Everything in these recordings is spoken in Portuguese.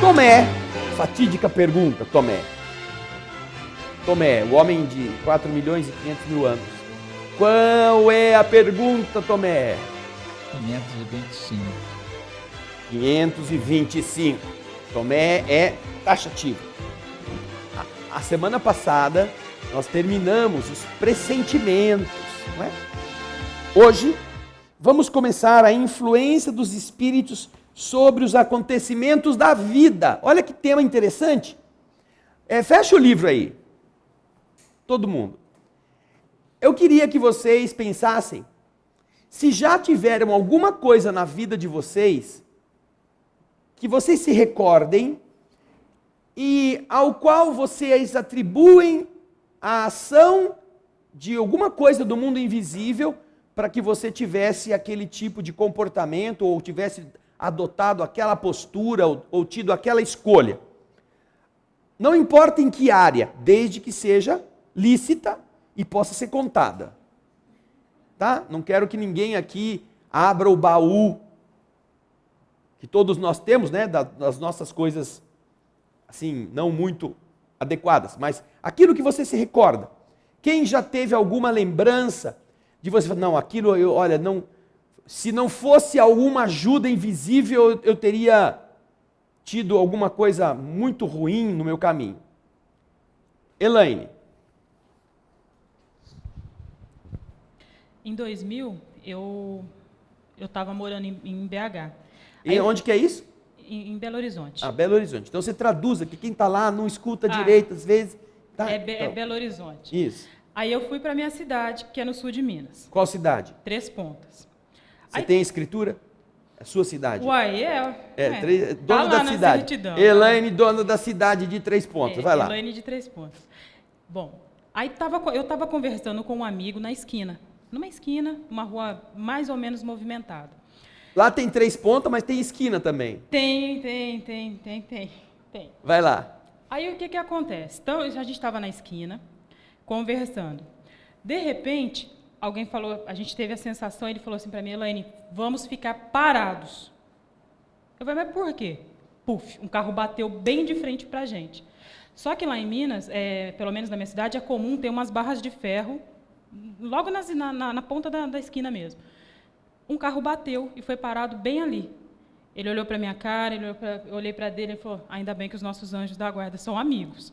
Tomé, fatídica pergunta, Tomé, o homem de 4 milhões e 500 mil anos. Qual é a pergunta, Tomé? 525. 525. Tomé é taxativo. A semana passada nós terminamos os pressentimentos, não é? Hoje vamos começar a influência dos espíritos sobre os acontecimentos da vida. Olha que tema interessante. Fecha o livro aí. Todo mundo. Eu queria que vocês pensassem se já tiveram alguma coisa na vida de vocês que vocês se recordem e ao qual vocês atribuem a ação de alguma coisa do mundo invisível para que você tivesse aquele tipo de comportamento ou tivesse adotado aquela postura ou tido aquela escolha. Não importa em que área, desde que seja lícita e possa ser contada. Tá? Não quero que ninguém aqui abra o baú que todos nós temos, né, das nossas coisas assim, não muito adequadas, mas aquilo que você se recorda. Quem já teve alguma lembrança de você falar, não, aquilo, olha, não, se não fosse alguma ajuda invisível, eu teria tido alguma coisa muito ruim no meu caminho. Elaine. Em 2000, eu estava morando em BH. E onde que é isso? Em Belo Horizonte. Ah, Belo Horizonte. Então você traduz aqui, quem está lá não escuta direito, às vezes. Tá? É Belo Horizonte. Isso. Aí eu fui para minha cidade, que é no sul de Minas. Qual cidade? Três Pontas. Você tem escritura? É sua cidade? Uai, dona tá da cidade. Certidão. Elaine, dona da cidade de Três Pontas. Vai lá. Elaine de Três Pontas. Bom, aí eu estava conversando com um amigo na esquina. Numa esquina, uma rua mais ou menos movimentada. Lá tem Três Pontas, mas tem esquina também. Tem. Vai lá. Aí o que acontece? Então, a gente estava na esquina, conversando. De repente, alguém falou, a gente teve a sensação, ele falou assim para mim, Elaine, vamos ficar parados. Eu falei, mas por quê? Puf, um carro bateu bem de frente para a gente. Só que lá em Minas, pelo menos na minha cidade, é comum ter umas barras de ferro, logo na ponta da esquina mesmo. Um carro bateu e foi parado bem ali. Ele olhou para a minha cara, eu olhei para dele e falou, ainda bem que os nossos anjos da guarda são amigos.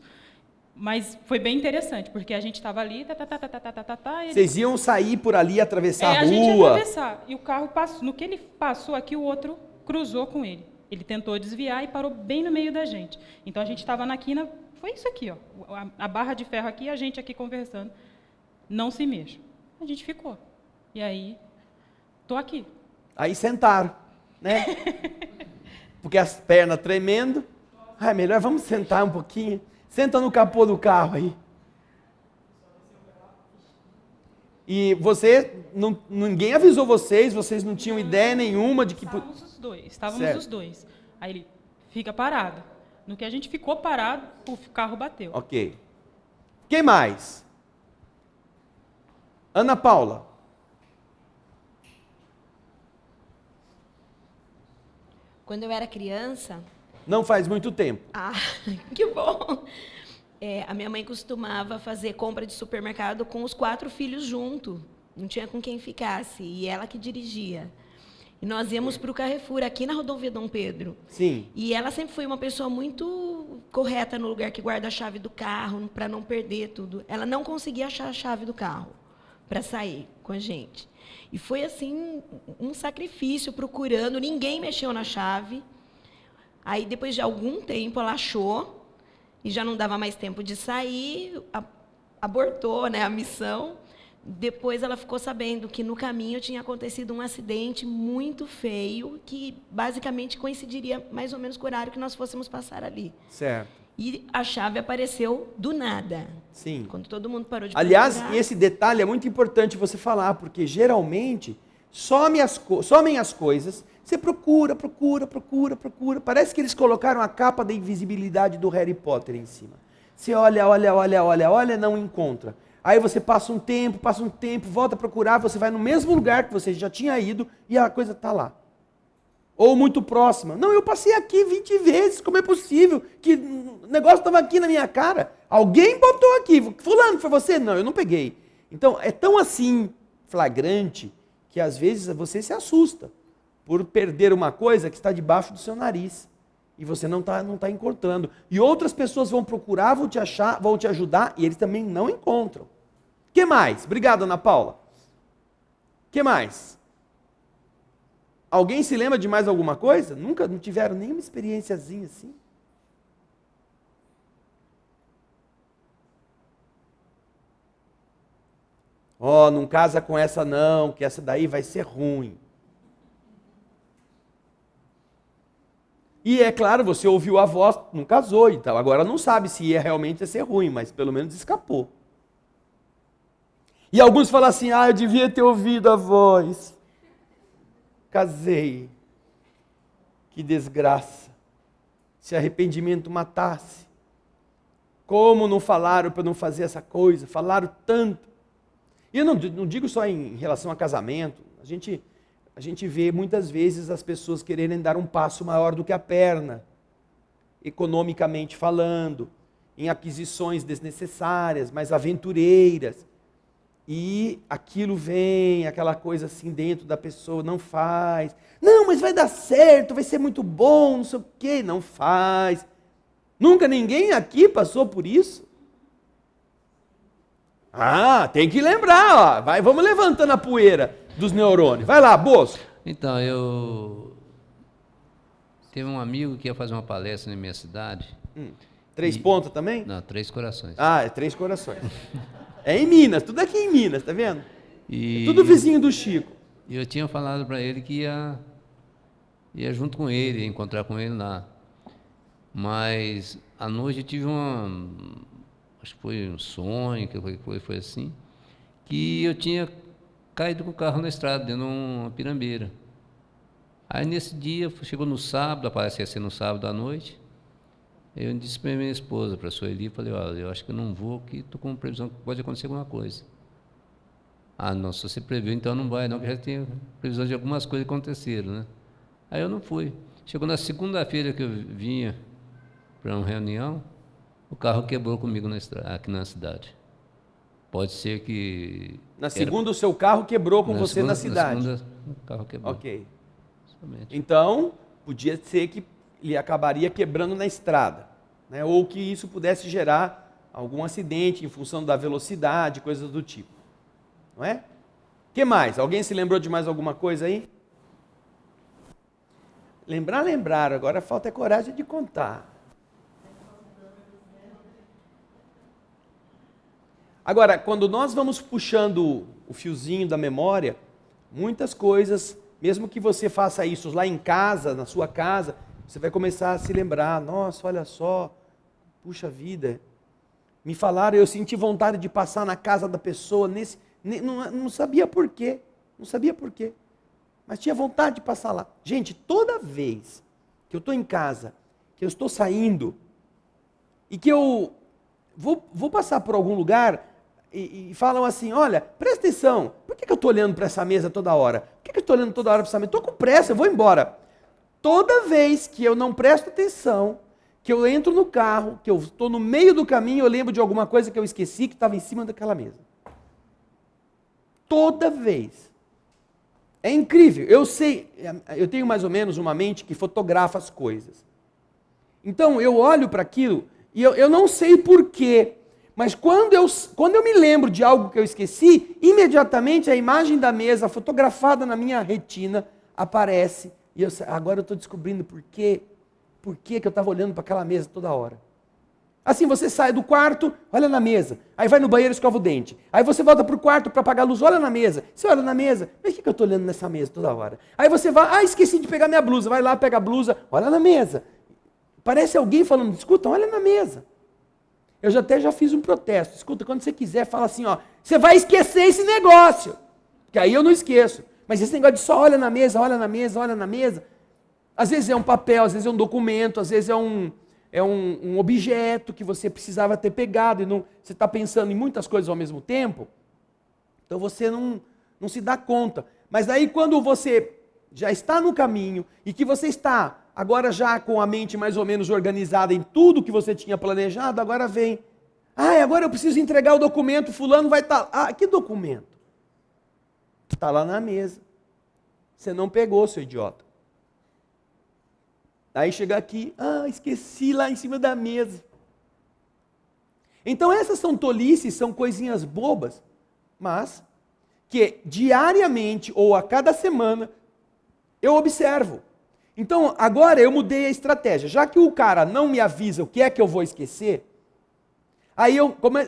Mas foi bem interessante, porque a gente estava ali, Vocês iam sair por ali, atravessar a rua? A gente ia atravessar, e o carro passou, no que ele passou aqui, o outro cruzou com ele. Ele tentou desviar e parou bem no meio da gente. Então, a gente estava na quina, foi isso aqui, ó, a barra de ferro aqui, a gente aqui conversando. Não se mexa. A gente ficou. E aí, tô aqui. Aí sentaram, né? Porque as pernas tremendo. Melhor vamos sentar um pouquinho. Senta no capô do carro aí. E ninguém avisou vocês não tinham ideia nenhuma de que... Estávamos os dois. Aí ele, fica parado. No que a gente ficou parado, o carro bateu. Ok. Quem mais? Ana Paula. Quando eu era criança... Não faz muito tempo. Ah, que bom! A minha mãe costumava fazer compra de supermercado com os 4 filhos junto. Não tinha com quem ficasse. E ela que dirigia. E nós íamos para o Carrefour, aqui na rodovia Dom Pedro. Sim. E ela sempre foi uma pessoa muito correta no lugar que guarda a chave do carro, para não perder tudo. Ela não conseguia achar a chave do carro para sair com a gente. E foi, assim, um sacrifício procurando. Ninguém mexeu na chave. Aí, depois de algum tempo, ela achou, e já não dava mais tempo de sair, abortou, né, a missão. Depois ela ficou sabendo que no caminho tinha acontecido um acidente muito feio, que basicamente coincidiria mais ou menos com o horário que nós fôssemos passar ali. Certo. E a chave apareceu do nada. Sim. Quando todo mundo parou de Aliás, procurar. esse detalhe é muito importante você falar, porque geralmente somem as coisas, você procura. Parece que eles colocaram a capa da invisibilidade do Harry Potter em cima. Você olha, não encontra. Aí você passa um tempo, volta a procurar, você vai no mesmo lugar que você já tinha ido e a coisa está lá. ou muito próxima. Não, eu passei aqui 20 vezes, como é possível? Que o negócio estava aqui na minha cara. Alguém botou aqui. Fulano, foi você? Não, eu não peguei. Então, é tão assim flagrante que às vezes você se assusta por perder uma coisa que está debaixo do seu nariz e você não tá encontrando. E outras pessoas vão procurar, vão te achar, vão te ajudar e eles também não encontram. O que mais? Obrigado, Ana Paula. O que mais? Alguém se lembra de mais alguma coisa? Nunca não tiveram nenhuma experiênciazinha assim? Ó, não casa com essa não, que essa daí vai ser ruim. E é claro, você ouviu a voz, não casou, então agora não sabe se ia realmente ser ruim, mas pelo menos escapou. E alguns falam assim, eu devia ter ouvido a voz. Casei. Que desgraça. Se arrependimento matasse. Como não falaram para não fazer essa coisa? Falaram tanto. E eu não digo só em relação a casamento. A gente vê muitas vezes as pessoas quererem dar um passo maior do que a perna, economicamente falando, em aquisições desnecessárias, mais aventureiras. E aquilo vem, aquela coisa assim dentro da pessoa, não faz. Não, mas vai dar certo, vai ser muito bom, não sei o quê, não faz. Nunca ninguém aqui passou por isso? Tem que lembrar, ó. Vamos levantando a poeira dos neurônios. Vai lá, Bosco. Então, teve um amigo que ia fazer uma palestra na minha cidade. 3 pontos também? Não, 3 Corações. É 3 Corações. É em Minas, tudo aqui em Minas, tá vendo? E tudo vizinho do Chico. E eu tinha falado para ele que ia junto com ele, ia encontrar com ele lá. Mas à noite eu tive acho que foi um sonho, que foi assim, que eu tinha caído com o carro na estrada, dentro de uma pirambeira. Aí nesse dia, chegou no sábado, parece que ia ser no sábado à noite, eu disse para minha esposa, para a Sueli, falei, olha, eu acho que eu não vou, que estou com previsão que pode acontecer alguma coisa. Não, se você previu, então não vai não, que já tem previsão de algumas coisas que aconteceram, né? Aí eu não fui. Chegou na segunda-feira que eu vinha para uma reunião, o carro quebrou comigo aqui na cidade. Pode ser que... Na segunda o seu carro quebrou com você na cidade? Na segunda o carro quebrou. Ok. Somente. Então, podia ser que ele acabaria quebrando na estrada, né? Ou que isso pudesse gerar algum acidente em função da velocidade, coisas do tipo. Não é? O que mais? Alguém se lembrou de mais alguma coisa aí? Lembrar, agora falta coragem de contar. Agora, quando nós vamos puxando o fiozinho da memória, muitas coisas, mesmo que você faça isso lá em casa, na sua casa, você vai começar a se lembrar, nossa, olha só, puxa vida, me falaram, eu senti vontade de passar na casa da pessoa, não sabia por quê, mas tinha vontade de passar lá. Gente, toda vez que eu estou em casa, que eu estou saindo, e que eu vou passar por algum lugar, e falam assim, olha, presta atenção, por que eu estou olhando para essa mesa toda hora? Por que eu estou olhando toda hora para essa mesa? Estou com pressa, eu vou embora. Toda vez que eu não presto atenção, que eu entro no carro, que eu estou no meio do caminho, eu lembro de alguma coisa que eu esqueci que estava em cima daquela mesa. Toda vez. É incrível. Eu sei, eu tenho mais ou menos uma mente que fotografa as coisas. Então eu olho para aquilo e eu não sei porquê, mas quando eu me lembro de algo que eu esqueci, imediatamente a imagem da mesa fotografada na minha retina aparece. E agora eu estou descobrindo por que eu estava olhando para aquela mesa toda hora. Assim, você sai do quarto, olha na mesa. Aí vai no banheiro, escova o dente. Aí você volta para o quarto para apagar a luz, olha na mesa. Você olha na mesa, mas por que eu estou olhando nessa mesa toda hora? Aí você vai, esqueci de pegar minha blusa. Vai lá, pega a blusa, olha na mesa. Parece alguém falando, escuta, olha na mesa. Eu já fiz um protesto. Escuta, quando você quiser, fala assim, ó, você vai esquecer esse negócio. Que aí eu não esqueço. Mas esse negócio de só olha na mesa, olha na mesa, olha na mesa. Às vezes é um papel, às vezes é um documento, às vezes é um objeto que você precisava ter pegado e você está pensando em muitas coisas ao mesmo tempo. Então você não se dá conta. Mas aí quando você já está no caminho e que você está agora já com a mente mais ou menos organizada em tudo que você tinha planejado, agora vem. Ah, agora eu preciso entregar o documento, fulano vai estar. Ah, que documento? Está lá na mesa. Você não pegou, seu idiota. Aí chega aqui, esqueci lá em cima da mesa. Então essas são tolices, são coisinhas bobas, mas que diariamente ou a cada semana eu observo. Então agora eu mudei a estratégia. Já que o cara não me avisa o que é que eu vou esquecer, aí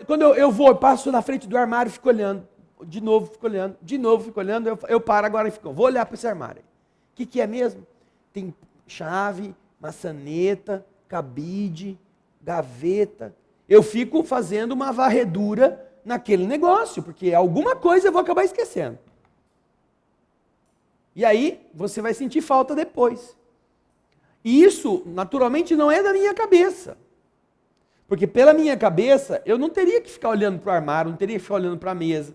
quando eu vou, eu passo na frente do armário e fico olhando. De novo fico olhando, eu paro agora e vou olhar para esse armário. O que é mesmo? Tem chave, maçaneta, cabide, gaveta. Eu fico fazendo uma varredura naquele negócio, porque alguma coisa eu vou acabar esquecendo. E aí você vai sentir falta depois. E isso, naturalmente, não é da minha cabeça. Porque pela minha cabeça, eu não teria que ficar olhando para o armário, não teria que ficar olhando para a mesa.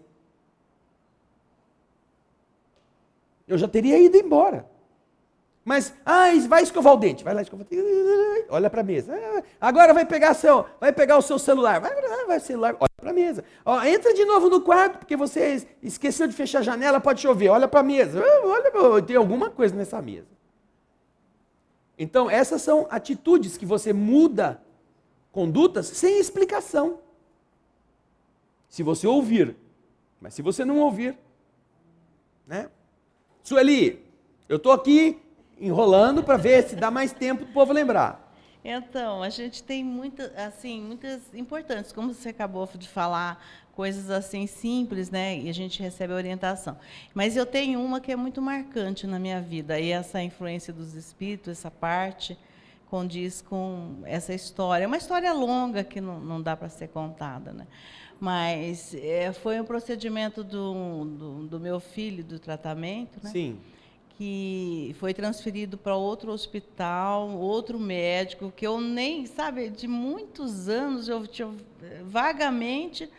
Eu já teria ido embora. Mas, vai escovar o dente. Vai lá escovar o dente. Olha para a mesa. Agora vai pegar o seu celular. Vai o celular, olha para a mesa. Entra de novo no quarto, porque você esqueceu de fechar a janela, pode chover. Olha para a mesa. Olha, tem alguma coisa nessa mesa. Então, essas são atitudes que você muda condutas sem explicação. Se você ouvir. Mas se você não ouvir, né? Sueli, eu estou aqui enrolando para ver se dá mais tempo do povo lembrar. Então, a gente tem muitas importantes, como você acabou de falar, coisas assim simples, né? E a gente recebe a orientação. Mas eu tenho uma que é muito marcante na minha vida, e essa influência dos espíritos, essa parte, condiz com essa história. É uma história longa que não dá para ser contada, né? Mas foi um procedimento do meu filho, do tratamento, né? Sim. Que foi transferido para outro hospital, outro médico, que eu nem, sabe, de muitos anos, vagamente,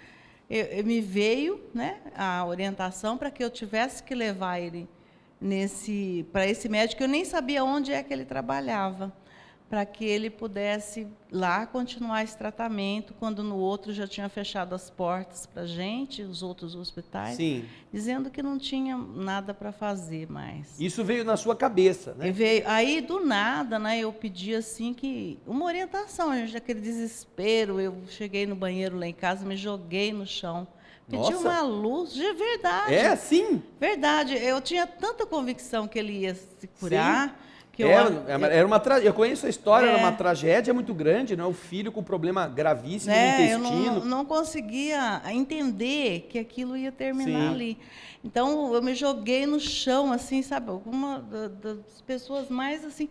me veio, né, a orientação para que eu tivesse que levar ele para esse médico, eu nem sabia onde é que ele trabalhava, para que ele pudesse lá continuar esse tratamento, quando no outro já tinha fechado as portas para a gente, os outros hospitais, Sim. dizendo que não tinha nada para fazer mais. Isso veio na sua cabeça, né? Aí, do nada, né, eu pedi assim uma orientação, gente, aquele desespero. Eu cheguei no banheiro lá em casa, me joguei no chão, pedi Nossa. uma luz, de verdade. É assim? Verdade, eu tinha tanta convicção que ele ia se curar. Sim. Que era uma tragédia. Eu conheço a história, era uma tragédia muito grande, né? O filho com problema gravíssimo no intestino. Eu não conseguia entender que aquilo ia terminar ali. Então, eu me joguei no chão, assim, sabe? Uma das pessoas mais, assim,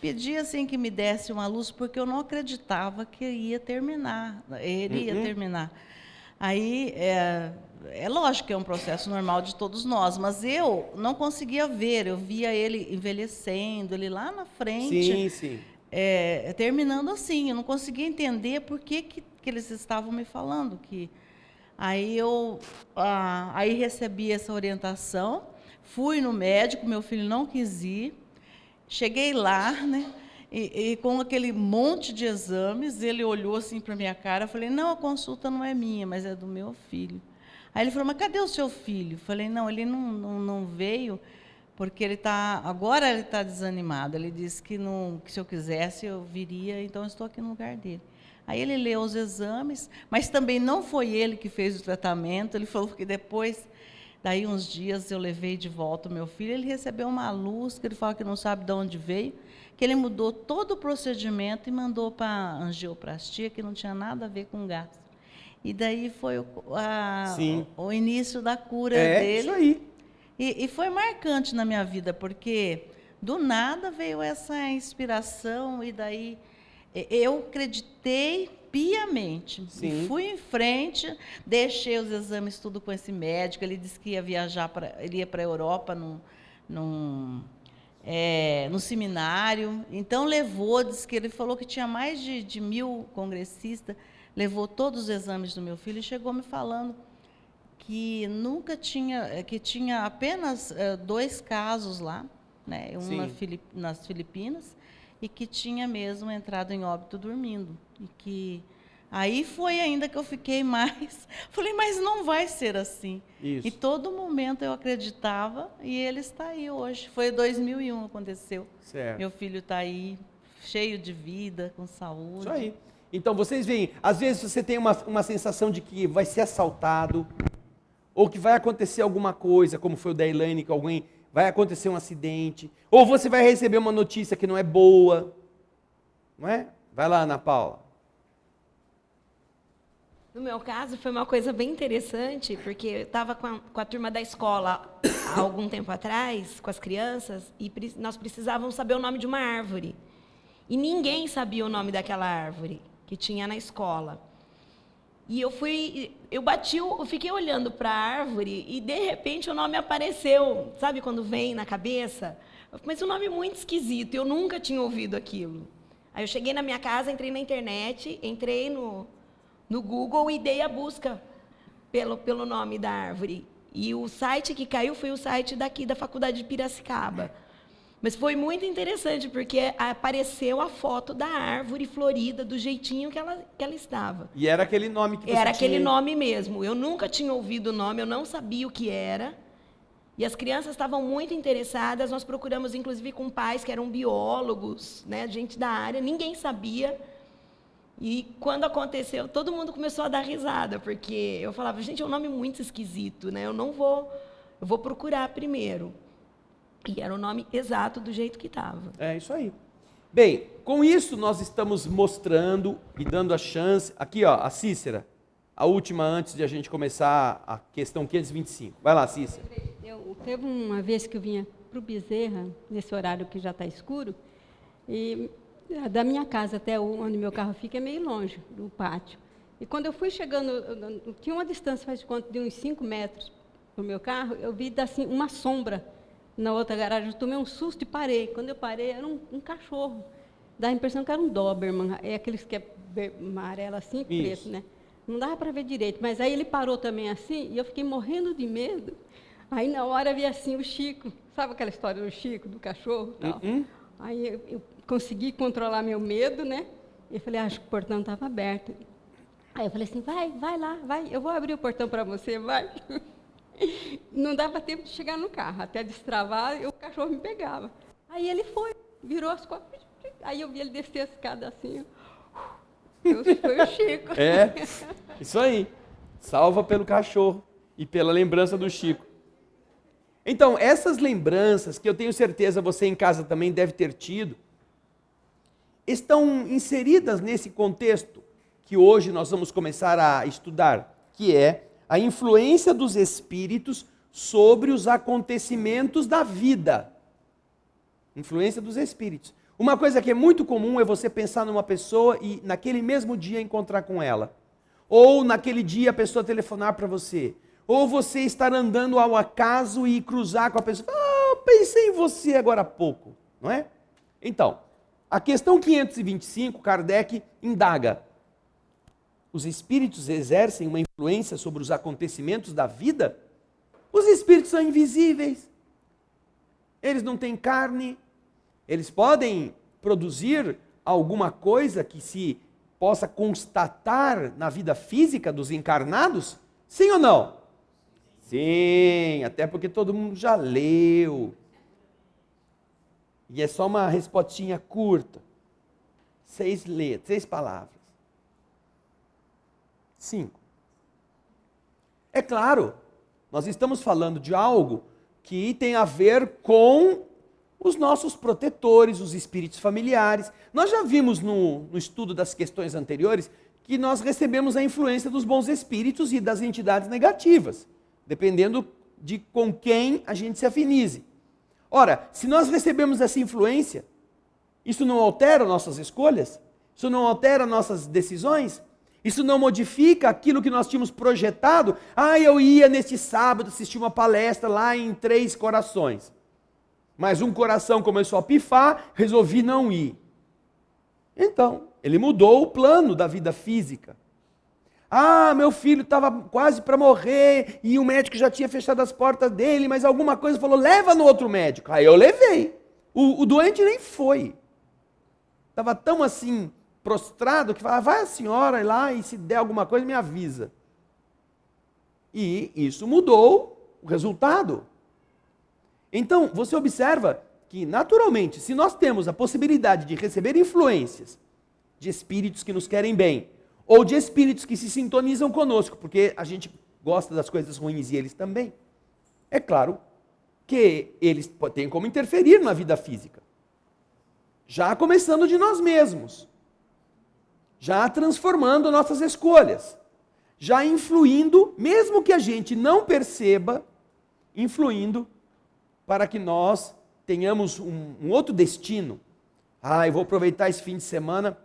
pedi assim, que me desse uma luz, porque eu não acreditava que ia terminar. Ele ia terminar. Aí, é lógico que é um processo normal de todos nós, mas eu não conseguia ver, eu via ele envelhecendo, ele lá na frente, terminando assim, eu não conseguia entender por que eles estavam me falando. Aí aí recebi essa orientação, fui no médico, meu filho não quis ir, cheguei lá, né? E com aquele monte de exames, ele olhou assim para a minha cara, eu falei, não, a consulta não é minha, mas é do meu filho. Aí ele falou, mas cadê o seu filho? Eu falei, não, ele não veio, porque agora ele está desanimado. Ele disse que se eu quisesse, eu viria, então eu estou aqui no lugar dele. Aí ele leu os exames, mas também não foi ele que fez o tratamento. Ele falou que depois, daí uns dias, eu levei de volta o meu filho, ele recebeu uma luz, que ele fala que não sabe de onde veio, que ele mudou todo o procedimento e mandou para a angioplastia, que não tinha nada a ver com gás. E daí foi o início da cura dele. Isso aí. E foi marcante na minha vida, porque do nada veio essa inspiração, e daí eu acreditei piamente. Fui em frente, deixei os exames tudo com esse médico. Ele disse que ia viajar, ele ia para a Europa no seminário. Então disse que ele falou que tinha mais de 1000 congressistas, levou todos os exames do meu filho e chegou me falando que tinha apenas 2 casos lá, né? Sim. Nas Filipinas, e que tinha mesmo entrado em óbito dormindo. E que aí foi ainda que eu fiquei mais... Falei, mas não vai ser assim. Isso. E todo momento eu acreditava, e ele está aí hoje. Foi em 2001 aconteceu. Certo. Meu filho está aí, cheio de vida, com saúde. Isso aí. Então, vocês veem, às vezes você tem uma sensação de que vai ser assaltado, ou que vai acontecer alguma coisa, como foi o da Elaine, que alguém vai acontecer um acidente, ou você vai receber uma notícia que não é boa, não é? Vai lá, Ana Paula. No meu caso, foi uma coisa bem interessante, porque eu estava com a turma da escola há algum tempo atrás, com as crianças, e nós precisávamos saber o nome de uma árvore. E ninguém sabia o nome daquela árvore que tinha na escola. E eu fiquei olhando para a árvore e, de repente, o nome apareceu. Sabe quando vem na cabeça? Mas um nome muito esquisito, eu nunca tinha ouvido aquilo. Aí eu cheguei na minha casa, entrei na internet, entrei no Google e dei a busca pelo nome da árvore. E o site que caiu foi o site daqui da Faculdade de Piracicaba. Mas foi muito interessante, porque apareceu a foto da árvore florida, do jeitinho que ela estava. E era aquele nome que você Era tinha. aquele nome mesmo. Eu nunca tinha ouvido o nome, eu não sabia o que era. E as crianças estavam muito interessadas. Nós procuramos, inclusive, com pais que eram biólogos, né, gente da área. Ninguém sabia. E quando aconteceu, todo mundo começou a dar risada, porque eu falava, gente, é um nome muito esquisito, né? Eu vou procurar primeiro. E era o nome exato do jeito que estava. É isso aí. Bem, com isso nós estamos mostrando e dando a chance. Aqui, ó, a Cícera, a última antes de a gente começar a questão 525. Vai lá, Cícera. Teve uma vez que eu vinha para o Bezerra, nesse horário que já está escuro, e da minha casa até onde meu carro fica é meio longe, do pátio. E quando eu fui chegando, tinha uma distância, faz de conta, de uns 5 metros para o meu carro, eu vi assim, uma sombra na outra garagem. Eu tomei um susto e parei. Quando eu parei, era um cachorro. Dá a impressão que era um Doberman, é aqueles que é amarelo assim, preto, né? Não dava para ver direito, mas aí ele parou também assim, e eu fiquei morrendo de medo. Aí na hora vi assim o Chico, sabe aquela história do Chico, do cachorro e tal? Aí eu consegui controlar meu medo, né? E falei, acho que o portão estava aberto. Aí eu falei assim, vai lá, vai, eu vou abrir o portão para você, vai. Não dava tempo de chegar no carro, até destravar, e o cachorro me pegava. Aí ele foi, virou as costas, aí eu vi ele descer a escada assim, foi o Chico. É, isso aí. Salva pelo cachorro e pela lembrança do Chico. Então, essas lembranças, que eu tenho certeza você em casa também deve ter tido, estão inseridas nesse contexto que hoje nós vamos começar a estudar, que é a influência dos espíritos sobre os acontecimentos da vida. Influência dos espíritos. Uma coisa que é muito comum é você pensar numa pessoa e naquele mesmo dia encontrar com ela. Ou naquele dia a pessoa telefonar para você. Ou você estar andando ao acaso e cruzar com a pessoa. Ah, eu pensei em você agora há pouco. Não é? Então, a questão 525, Kardec indaga. Os espíritos exercem uma influência sobre os acontecimentos da vida? Os espíritos são invisíveis. Eles não têm carne. Eles podem produzir alguma coisa que se possa constatar na vida física dos encarnados? Sim ou não? Sim, até porque todo mundo já leu. E é só uma respostinha curta. 6 letras, 6 palavras. 5. É claro, nós estamos falando de algo que tem a ver com os nossos protetores, os espíritos familiares. Nós já vimos no estudo das questões anteriores que nós recebemos a influência dos bons espíritos e das entidades negativas, dependendo de com quem a gente se afinize. Ora, se nós recebemos essa influência, isso não altera nossas escolhas? Isso não altera nossas decisões? Isso não modifica aquilo que nós tínhamos projetado? Ah, eu ia neste sábado assistir uma palestra lá em Três Corações. Mas um coração começou a pifar, resolvi não ir. Então, ele mudou o plano da vida física. Ah, meu filho estava quase para morrer e o médico já tinha fechado as portas dele, mas alguma coisa falou, leva no outro médico. Aí eu levei. O doente nem foi. Estava tão assim, prostrado, que falava, vai a senhora lá e se der alguma coisa me avisa. E isso mudou o resultado. Então, você observa que, naturalmente, se nós temos a possibilidade de receber influências de espíritos que nos querem bem, ou de espíritos que se sintonizam conosco, porque a gente gosta das coisas ruins e eles também, é claro que eles têm como interferir na vida física. Já começando de nós mesmos, já transformando nossas escolhas, já influindo, mesmo que a gente não perceba, influindo para que nós tenhamos um outro destino. Eu vou aproveitar esse fim de semana.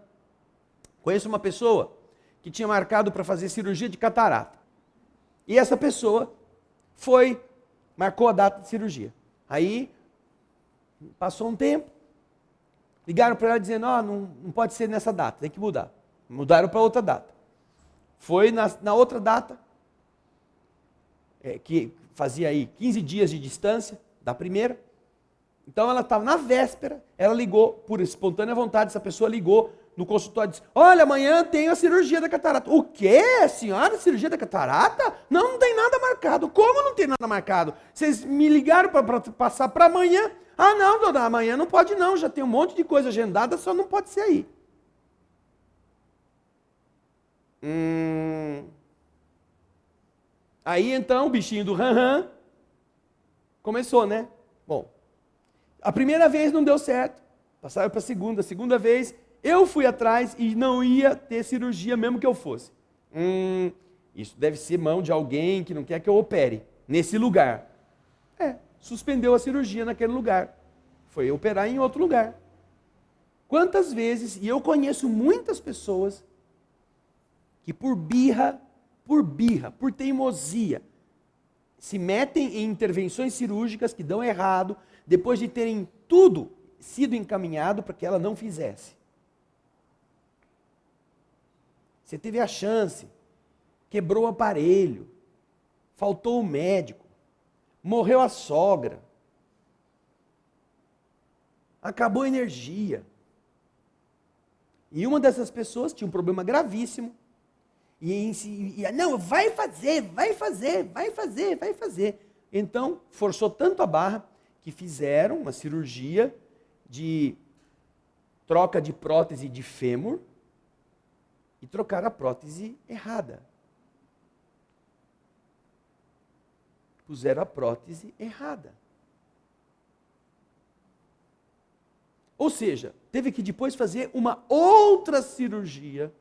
Conheço uma pessoa que tinha marcado para fazer cirurgia de catarata. E essa pessoa marcou a data de cirurgia. Aí, passou um tempo, ligaram para ela dizendo, não pode ser nessa data, tem que mudar. Mudaram para outra data. Foi na outra data, que fazia aí 15 dias de distância da primeira. Então ela estava na véspera, ela ligou, por espontânea vontade, essa pessoa ligou no consultório e disse, olha, amanhã tem a cirurgia da catarata. O quê? Senhora, cirurgia da catarata? Não tem nada marcado. Como não tem nada marcado? Vocês me ligaram para passar para amanhã? Não, dona, amanhã não pode não, já tem um monte de coisa agendada, só não pode ser aí. Aí então o bichinho do ram começou, né? Bom, a primeira vez não deu certo, passaram para a segunda vez eu fui atrás e não ia ter cirurgia mesmo que eu fosse. Isso deve ser mão de alguém que não quer que eu opere nesse lugar. Suspendeu a cirurgia naquele lugar, foi operar em outro lugar. Quantas vezes, e eu conheço muitas pessoas que por birra, por teimosia, se metem em intervenções cirúrgicas que dão errado, depois de terem tudo sido encaminhado para que ela não fizesse. Você teve a chance, quebrou o aparelho, faltou o médico, morreu a sogra, acabou a energia. E uma dessas pessoas tinha um problema gravíssimo, não, vai fazer. Então, forçou tanto a barra que fizeram uma cirurgia de troca de prótese de fêmur e trocaram a prótese errada. Puseram a prótese errada. Ou seja, teve que depois fazer uma outra cirurgia,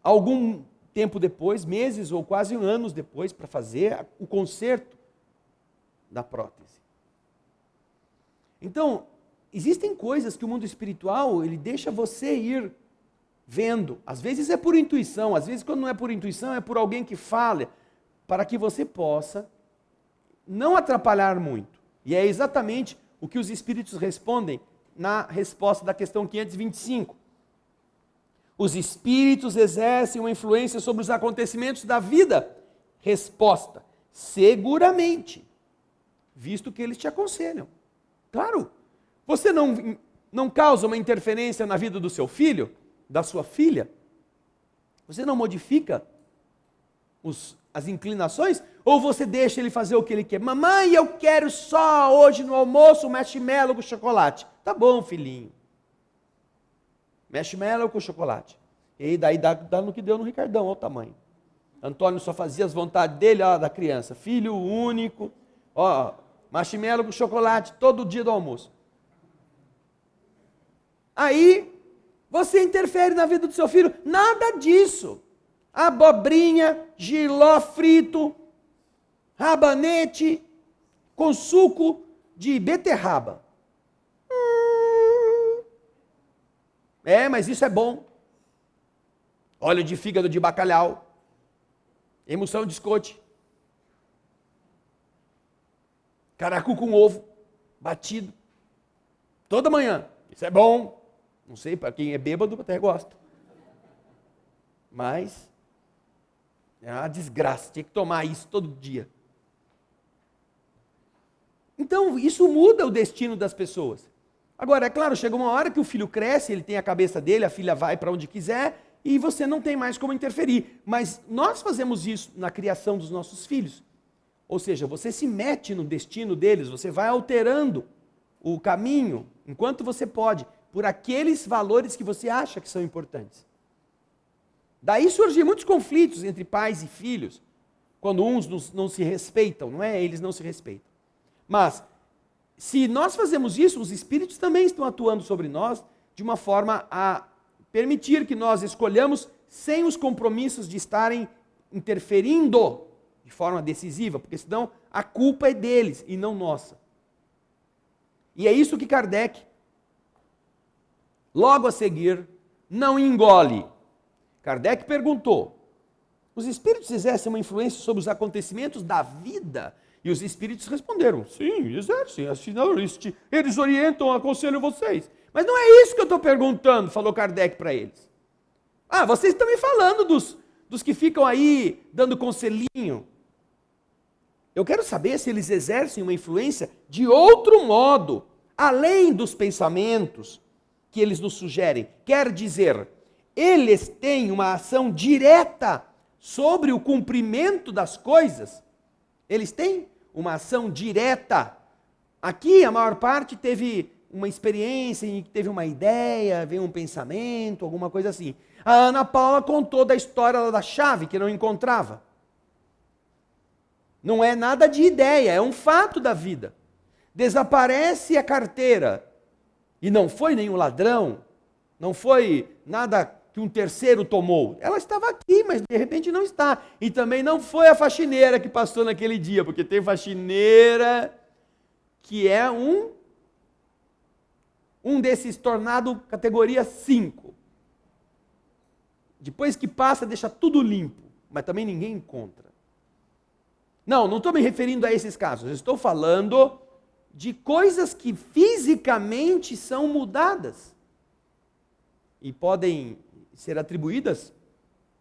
algum tempo depois, meses ou quase anos depois, para fazer o conserto da prótese. Então, existem coisas que o mundo espiritual, ele deixa você ir vendo. Às vezes é por intuição, às vezes quando não é por intuição, é por alguém que fala, para que você possa não atrapalhar muito. E é exatamente o que os espíritos respondem na resposta da questão 525. Os espíritos exercem uma influência sobre os acontecimentos da vida? Resposta: seguramente, visto que eles te aconselham. Claro, você não causa uma interferência na vida do seu filho, da sua filha? Você não modifica as inclinações? Ou você deixa ele fazer o que ele quer? Mamãe, eu quero só hoje no almoço marshmallow com chocolate. Tá bom, filhinho. Marshmallow com chocolate. E daí dá no que deu no Ricardão, olha o tamanho. Antônio só fazia as vontades dele, da criança. Filho único, marshmallow com chocolate todo dia do almoço. Aí, você interfere na vida do seu filho? Nada disso. Abobrinha, jiló frito, rabanete com suco de beterraba. Mas isso é bom. Óleo de fígado de bacalhau. Emulsão de escote. Caracu com ovo batido. Toda manhã. Isso é bom. Não sei, para quem é bêbado até gosta. Mas é uma desgraça. Tinha que tomar isso todo dia. Então, isso muda o destino das pessoas. Agora, é claro, chega uma hora que o filho cresce, ele tem a cabeça dele, a filha vai para onde quiser, e você não tem mais como interferir. Mas nós fazemos isso na criação dos nossos filhos. Ou seja, você se mete no destino deles, você vai alterando o caminho, enquanto você pode, por aqueles valores que você acha que são importantes. Daí surgem muitos conflitos entre pais e filhos, quando uns não se respeitam, não é? Eles não se respeitam. Mas, se nós fazemos isso, os espíritos também estão atuando sobre nós de uma forma a permitir que nós escolhamos sem os compromissos de estarem interferindo de forma decisiva, porque senão a culpa é deles e não nossa. E é isso que Kardec, logo a seguir, não engole. Kardec perguntou: os espíritos exercem uma influência sobre os acontecimentos da vida? E os espíritos responderam: sim, exercem, afinal eles orientam, aconselham vocês. Mas não é isso que eu estou perguntando, falou Kardec para eles. Ah, vocês estão me falando dos que ficam aí dando conselhinho. Eu quero saber se eles exercem uma influência de outro modo, além dos pensamentos que eles nos sugerem. Quer dizer, eles têm uma ação direta sobre o cumprimento das coisas. Eles têm uma ação direta. Aqui a maior parte teve uma experiência, teve uma ideia, veio um pensamento, alguma coisa assim. A Ana Paula contou da história da chave que não encontrava. Não é nada de ideia, é um fato da vida. Desaparece a carteira. E não foi nenhum ladrão, não foi nada que um terceiro tomou. Ela estava aqui, mas de repente não está. E também não foi a faxineira que passou naquele dia, porque tem faxineira que é um desses tornado categoria 5. Depois que passa, deixa tudo limpo, mas também ninguém encontra. Não estou me referindo a esses casos. Eu estou falando de coisas que fisicamente são mudadas e podem ser atribuídas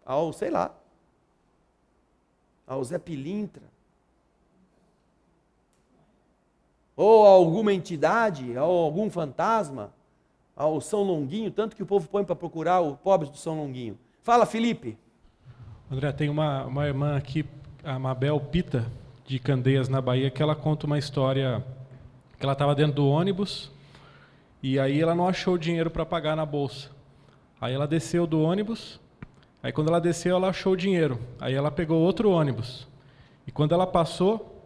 ao, sei lá, ao Zé Pilintra, ou a alguma entidade, ou algum fantasma, ao São Longuinho, tanto que o povo põe para procurar o pobre do São Longuinho. Fala, Felipe. André, tem uma irmã aqui, a Mabel Pita, de Candeias, na Bahia, que ela conta uma história que ela estava dentro do ônibus e aí ela não achou dinheiro para pagar na bolsa. Aí ela desceu do ônibus, aí quando ela desceu ela achou o dinheiro. Aí ela pegou outro ônibus. E quando ela passou...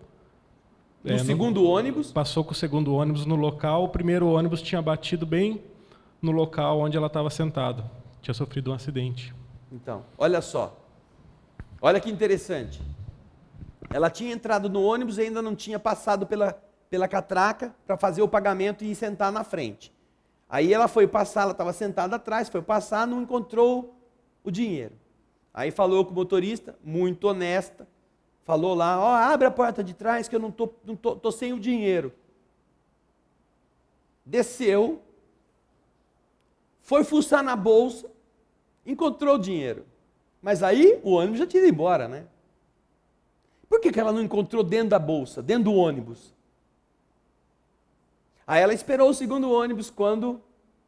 segundo ônibus? Passou com o segundo ônibus no local, o primeiro ônibus tinha batido bem no local onde ela estava sentada. Tinha sofrido um acidente. Então, olha só. Olha que interessante. Ela tinha entrado no ônibus e ainda não tinha passado pela catraca para fazer o pagamento e sentar na frente. Aí ela foi passar, ela estava sentada atrás, foi passar, não encontrou o dinheiro. Aí falou com o motorista, muito honesta, falou lá: ó, abre a porta de trás que eu não tô sem o dinheiro. Desceu, foi fuçar na bolsa, encontrou o dinheiro. Mas aí o ônibus já tinha ido embora, né? Por que ela não encontrou dentro da bolsa, dentro do ônibus? Aí ela esperou o segundo ônibus, quando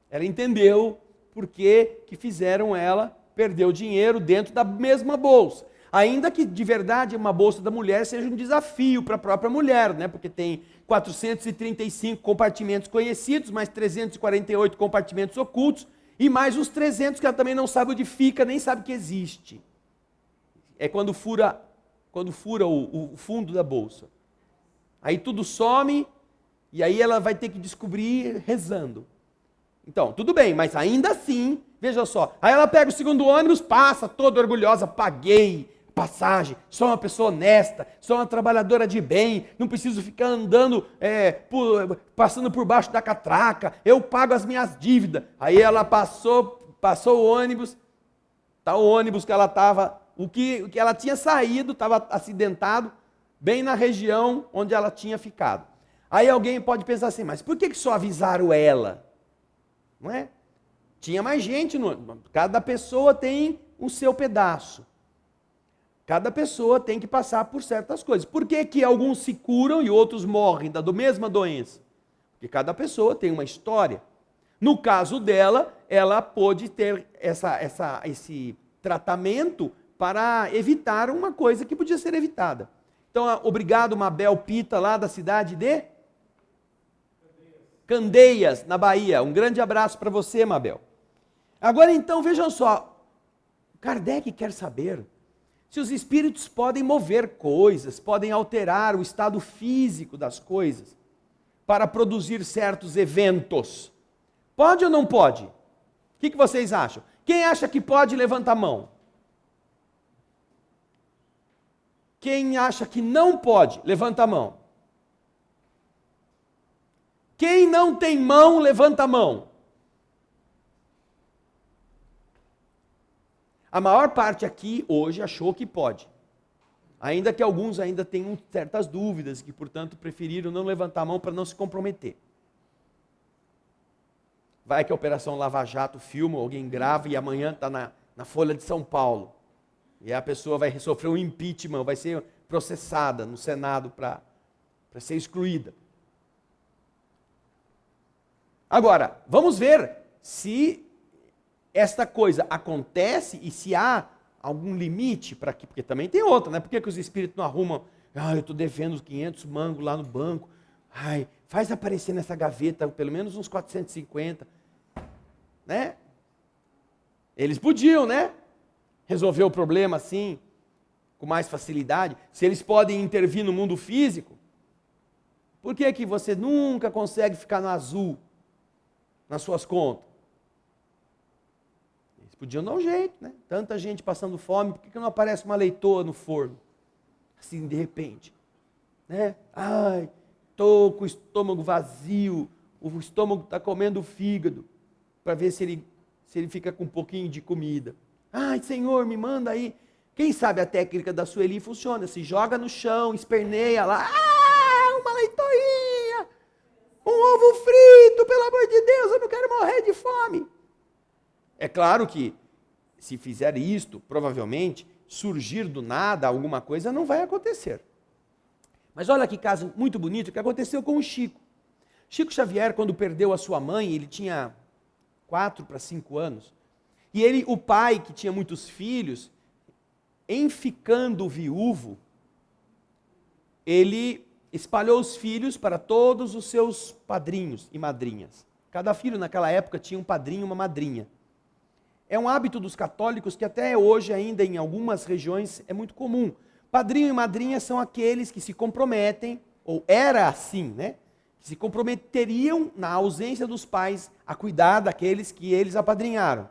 ela entendeu por que fizeram ela perder o dinheiro dentro da mesma bolsa. Ainda que, de verdade, uma bolsa da mulher seja um desafio para a própria mulher, né? Porque tem 435 compartimentos conhecidos, mais 348 compartimentos ocultos, e mais os 300 que ela também não sabe onde fica, nem sabe que existe. É quando fura o fundo da bolsa. Aí tudo some, e aí ela vai ter que descobrir rezando. Então, tudo bem, mas ainda assim, veja só, aí ela pega o segundo ônibus, passa toda orgulhosa: paguei passagem, sou uma pessoa honesta, sou uma trabalhadora de bem, não preciso ficar andando, passando por baixo da catraca, eu pago as minhas dívidas. Aí ela passou o ônibus, tá o ônibus que ela estava, o que ela tinha saído, estava acidentado, bem na região onde ela tinha ficado. Aí alguém pode pensar assim: mas por que só avisaram ela? Não é? Tinha mais gente, cada pessoa tem o seu pedaço. Cada pessoa tem que passar por certas coisas. Por que que alguns se curam e outros morrem da mesma doença? Porque cada pessoa tem uma história. No caso dela, ela pôde ter esse tratamento para evitar uma coisa que podia ser evitada. Então, obrigado, Mabel Pita, lá da cidade de Candeias, na Bahia. Um grande abraço para você, Mabel. Agora, então, vejam só. Kardec quer saber se os espíritos podem mover coisas, podem alterar o estado físico das coisas para produzir certos eventos. Pode ou não pode? O que vocês acham? Quem acha que pode, levanta a mão. Quem acha que não pode, levanta a mão. Quem não tem mão, levanta a mão. A maior parte aqui hoje achou que pode. Ainda que alguns ainda tenham certas dúvidas, que portanto preferiram não levantar a mão para não se comprometer. Vai que a Operação Lava Jato filma, alguém grava e amanhã está na Folha de São Paulo. E a pessoa vai sofrer um impeachment, vai ser processada no Senado para ser excluída. Agora, vamos ver se esta coisa acontece e se há algum limite para que, porque também tem outra, né? Por que os espíritos não arrumam? Ah, eu estou devendo 500 mangos lá no banco. Ai, faz aparecer nessa gaveta pelo menos uns 450. Né? Eles podiam, né? Resolver o problema assim, com mais facilidade. Se eles podem intervir no mundo físico, por que que você nunca consegue ficar no azul nas suas contas? Eles podiam dar um jeito, né? Tanta gente passando fome, por que não aparece uma leitoa no forno? Assim, de repente. Né? Ai, estou com o estômago vazio, o estômago está comendo o fígado, para ver se ele fica com um pouquinho de comida. Ai, Senhor, me manda aí. Quem sabe a técnica da Sueli funciona, se joga no chão, esperneia lá, uma leitoinha, um ovo frito, pelo amor de Deus, eu não quero morrer de fome. É claro que, se fizer isto, provavelmente, surgir do nada alguma coisa não vai acontecer. Mas olha que caso muito bonito que aconteceu com o Chico. Chico Xavier, quando perdeu a sua mãe, ele tinha 4 para 5 anos, e ele, o pai, que tinha muitos filhos, em ficando viúvo, ele espalhou os filhos para todos os seus padrinhos e madrinhas. Cada filho naquela época tinha um padrinho e uma madrinha. É um hábito dos católicos que até hoje ainda em algumas regiões é muito comum. Padrinho e madrinha são aqueles que se comprometem, ou era assim, né? Que se comprometeriam na ausência dos pais a cuidar daqueles que eles apadrinharam.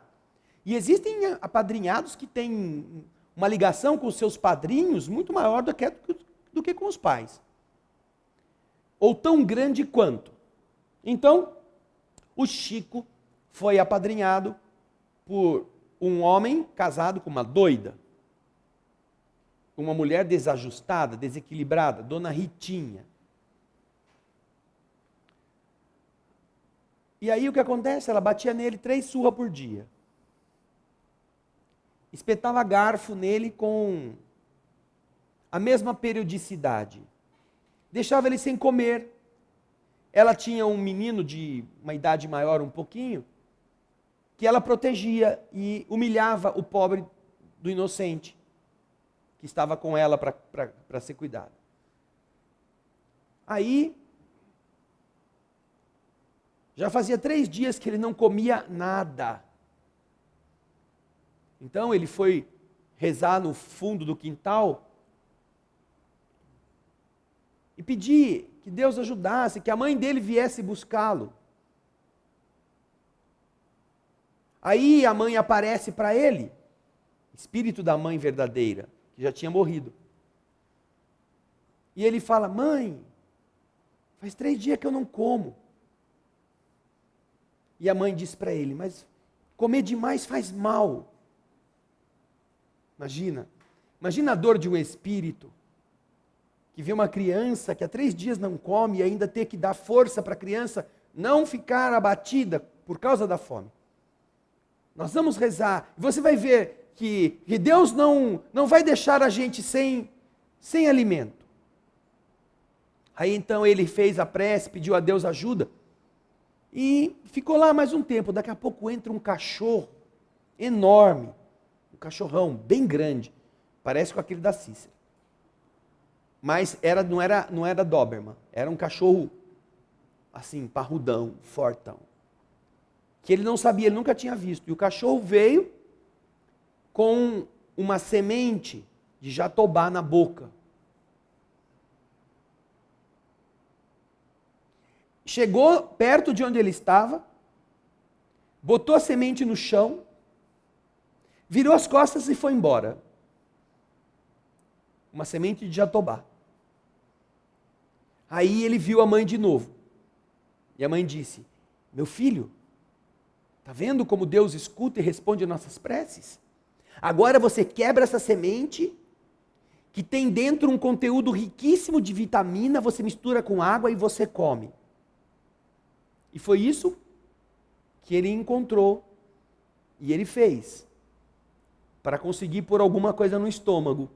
E existem apadrinhados que têm uma ligação com os seus padrinhos muito maior do que com os pais. Ou tão grande quanto. Então, o Chico foi apadrinhado por um homem casado com uma doida. Uma mulher desajustada, desequilibrada, Dona Ritinha. E aí o que acontece? Ela batia nele 3 surras por dia. Espetava garfo nele com a mesma periodicidade. Deixava ele sem comer. Ela tinha um menino de uma idade maior um pouquinho, que ela protegia e humilhava o pobre do inocente, que estava com ela para ser cuidado. Aí, já fazia 3 dias que ele não comia nada. Então ele foi rezar no fundo do quintal e pedir que Deus ajudasse, que a mãe dele viesse buscá-lo. Aí a mãe aparece para ele, espírito da mãe verdadeira, que já tinha morrido. E ele fala: mãe, faz 3 dias que eu não como. E a mãe diz para ele: mas comer demais faz mal. Imagina a dor de um espírito que vê uma criança que há 3 dias não come e ainda ter que dar força para a criança não ficar abatida por causa da fome. Nós vamos rezar, e você vai ver que Deus não vai deixar a gente sem alimento. Aí então ele fez a prece, pediu a Deus ajuda e ficou lá mais um tempo. Daqui a pouco entra um cachorro enorme, um cachorrão bem grande, parece com aquele da Cícera. Mas não era Doberman, era um cachorro assim, parrudão, fortão. Que ele não sabia, ele nunca tinha visto. E o cachorro veio com uma semente de jatobá na boca. Chegou perto de onde ele estava, botou a semente no chão, virou as costas e foi embora. Uma semente de jatobá. Aí ele viu a mãe de novo. E a mãe disse: meu filho, está vendo como Deus escuta e responde nossas preces? Agora você quebra essa semente, que tem dentro um conteúdo riquíssimo de vitamina, você mistura com água e você come. E foi isso que ele encontrou e ele fez, para conseguir pôr alguma coisa no estômago.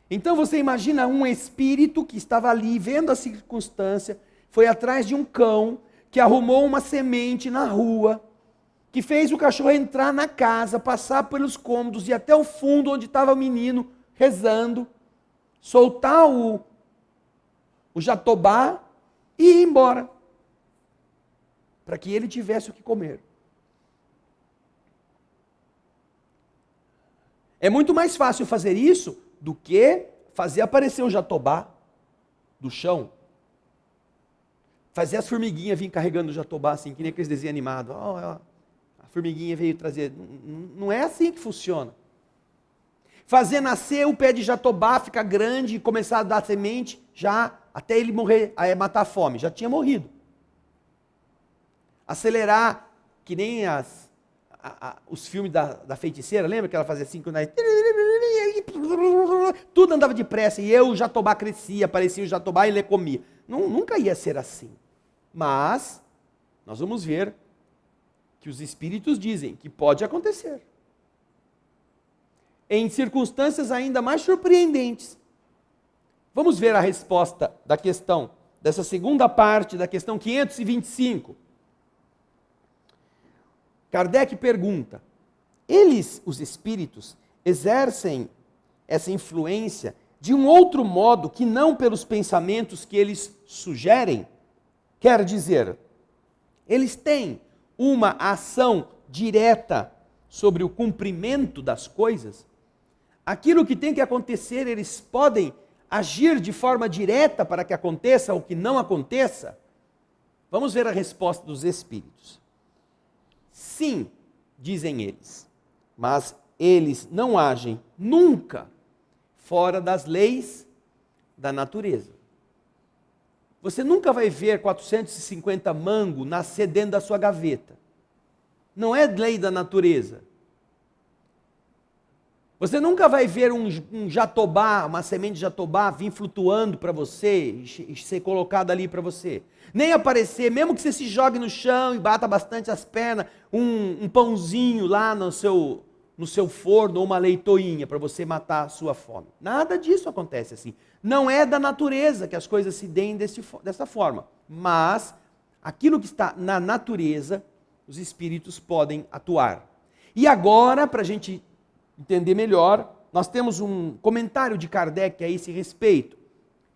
Então você imagina um espírito que estava ali, vendo a circunstância, foi atrás de um cão, que arrumou uma semente na rua, que fez o cachorro entrar na casa, passar pelos cômodos e até o fundo onde estava o menino rezando, soltar o jatobá e ir embora, para que ele tivesse o que comer. É muito mais fácil fazer isso do que fazer aparecer o jatobá do chão. Fazer as formiguinhas vir carregando o jatobá, assim, que nem aqueles desenhos animados. A formiguinha veio trazer. Não é assim que funciona. Fazer nascer o pé de jatobá, ficar grande e começar a dar semente, já até ele morrer, matar a fome. Já tinha morrido. Acelerar, que nem os filmes da feiticeira, lembra que ela fazia assim, quando tudo andava depressa, e o jatobá crescia, aparecia o jatobá e ele comia. Nunca ia ser assim. Mas, nós vamos ver que os espíritos dizem que pode acontecer. Em circunstâncias ainda mais surpreendentes. Vamos ver a resposta da questão, dessa segunda parte da questão 525. Kardec pergunta: eles, os espíritos, exercem essa influência de um outro modo que não pelos pensamentos que eles sugerem? Quer dizer, eles têm uma ação direta sobre o cumprimento das coisas? Aquilo que tem que acontecer, eles podem agir de forma direta para que aconteça ou que não aconteça? Vamos ver a resposta dos espíritos. Sim, dizem eles, mas eles não agem nunca fora das leis da natureza. Você nunca vai ver 450 mangos nascer dentro da sua gaveta. Não é lei da natureza. Você nunca vai ver um jatobá, uma semente de jatobá vir flutuando para você e ser colocado ali para você. Nem aparecer, mesmo que você se jogue no chão e bata bastante as pernas, um pãozinho lá no seu forno ou uma leitoinha para você matar a sua fome. Nada disso acontece assim. Não é da natureza que as coisas se deem dessa forma. Mas aquilo que está na natureza, os espíritos podem atuar. E agora, para a gente entender melhor, nós temos um comentário de Kardec a esse respeito.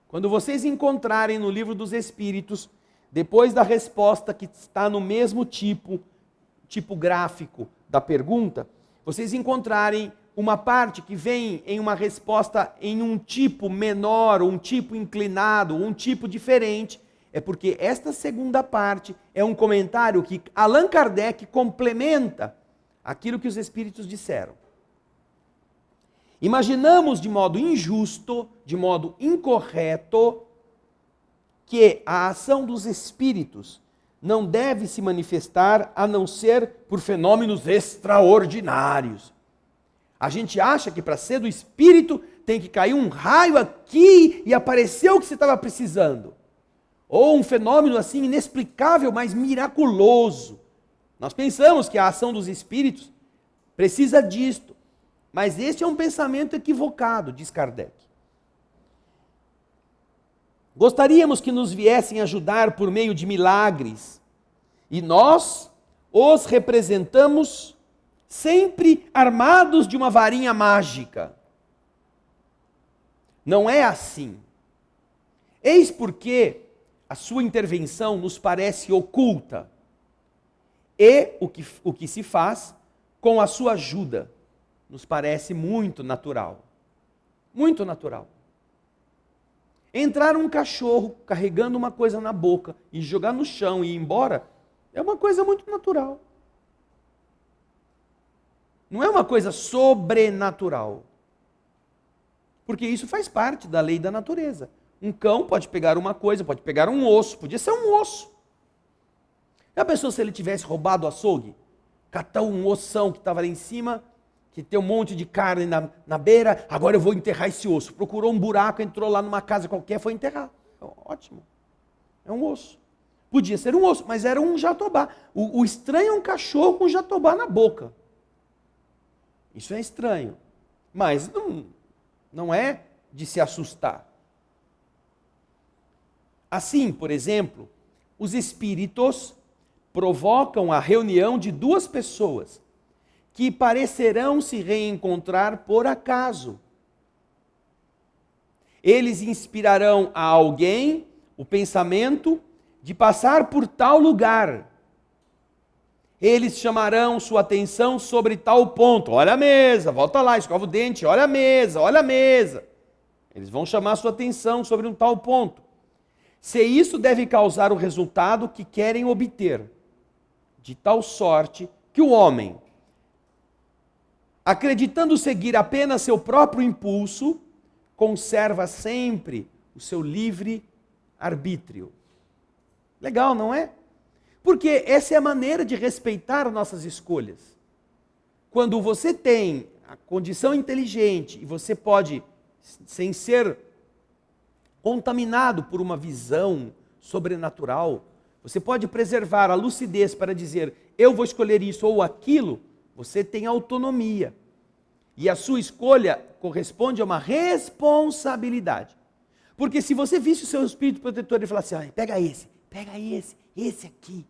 Quando vocês encontrarem no Livro dos Espíritos, depois da resposta que está no mesmo tipo gráfico da pergunta, vocês encontrarem uma parte que vem em uma resposta em um tipo menor, um tipo inclinado, um tipo diferente, é porque esta segunda parte é um comentário que Allan Kardec complementa aquilo que os espíritos disseram. Imaginamos de modo injusto, de modo incorreto, que a ação dos espíritos não deve se manifestar a não ser por fenômenos extraordinários. A gente acha que para ser do espírito tem que cair um raio aqui e aparecer o que você estava precisando. Ou um fenômeno assim inexplicável, mas miraculoso. Nós pensamos que a ação dos espíritos precisa disto, mas este é um pensamento equivocado, diz Kardec. Gostaríamos que nos viessem ajudar por meio de milagres, e nós os representamos sempre armados de uma varinha mágica. Não é assim. Eis porque a sua intervenção nos parece oculta, e o que se faz com a sua ajuda nos parece muito natural. Muito natural. Entrar um cachorro carregando uma coisa na boca e jogar no chão e ir embora é uma coisa muito natural. Não é uma coisa sobrenatural. Porque isso faz parte da lei da natureza. Um cão pode pegar uma coisa, pode pegar um osso, podia ser um osso. Já pensou se ele tivesse roubado o açougue? Catou um ossão que estava lá em cima, que tem um monte de carne na beira, agora eu vou enterrar esse osso. Procurou um buraco, entrou lá numa casa qualquer, foi enterrar. Ótimo. É um osso. Podia ser um osso, mas era um jatobá. O estranho é um cachorro com jatobá na boca. Isso é estranho. Mas não é de se assustar. Assim, por exemplo, os espíritos provocam a reunião de duas pessoas que parecerão se reencontrar por acaso. Eles inspirarão a alguém o pensamento de passar por tal lugar. Eles chamarão sua atenção sobre tal ponto. Olha a mesa, volta lá, escova o dente, olha a mesa, olha a mesa. Eles vão chamar sua atenção sobre um tal ponto. Se isso deve causar o resultado que querem obter, de tal sorte que o homem, acreditando seguir apenas seu próprio impulso, conserva sempre o seu livre arbítrio. Legal, não é? Porque essa é a maneira de respeitar nossas escolhas. Quando você tem a condição inteligente e você pode, sem ser contaminado por uma visão sobrenatural, você pode preservar a lucidez para dizer, eu vou escolher isso ou aquilo, você tem autonomia. E a sua escolha corresponde a uma responsabilidade. Porque se você visse o seu espírito protetor e falasse, pega esse aqui,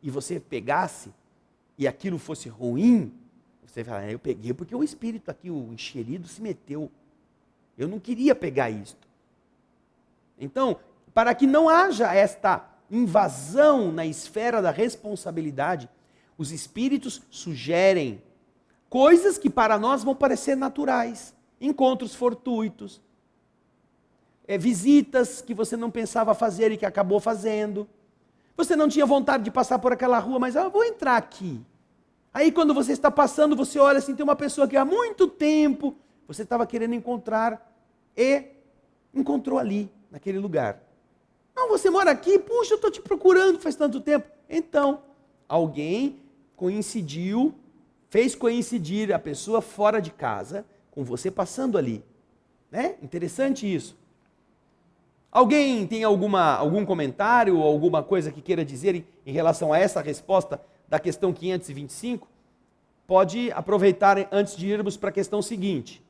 e você pegasse, e aquilo fosse ruim, você fala, eu peguei porque o espírito aqui, o enxerido, se meteu. Eu não queria pegar isto. Então, para que não haja esta invasão na esfera da responsabilidade, os espíritos sugerem coisas que para nós vão parecer naturais. Encontros fortuitos, visitas que você não pensava fazer e que acabou fazendo. Você não tinha vontade de passar por aquela rua, mas vou entrar aqui. Aí quando você está passando, você olha assim, tem uma pessoa que há muito tempo você estava querendo encontrar e encontrou ali, naquele lugar. Não, você mora aqui, puxa, eu estou te procurando faz tanto tempo. Então, alguém coincidiu, fez coincidir a pessoa fora de casa com você passando ali. Né? Interessante isso. Alguém tem algum comentário ou alguma coisa que queira dizer em relação a essa resposta da questão 525? Pode aproveitar antes de irmos para a questão seguinte.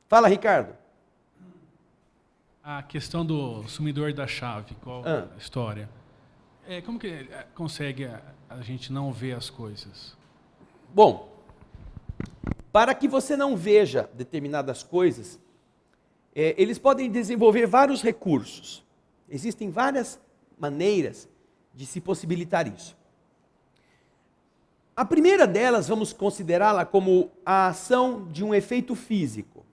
Fala, Ricardo. A questão do sumidor da chave, qual a história? Como que consegue a gente não ver as coisas? Bom, para que você não veja determinadas coisas, eles podem desenvolver vários recursos. Existem várias maneiras de se possibilitar isso. A primeira delas, vamos considerá-la como a ação de um efeito físico.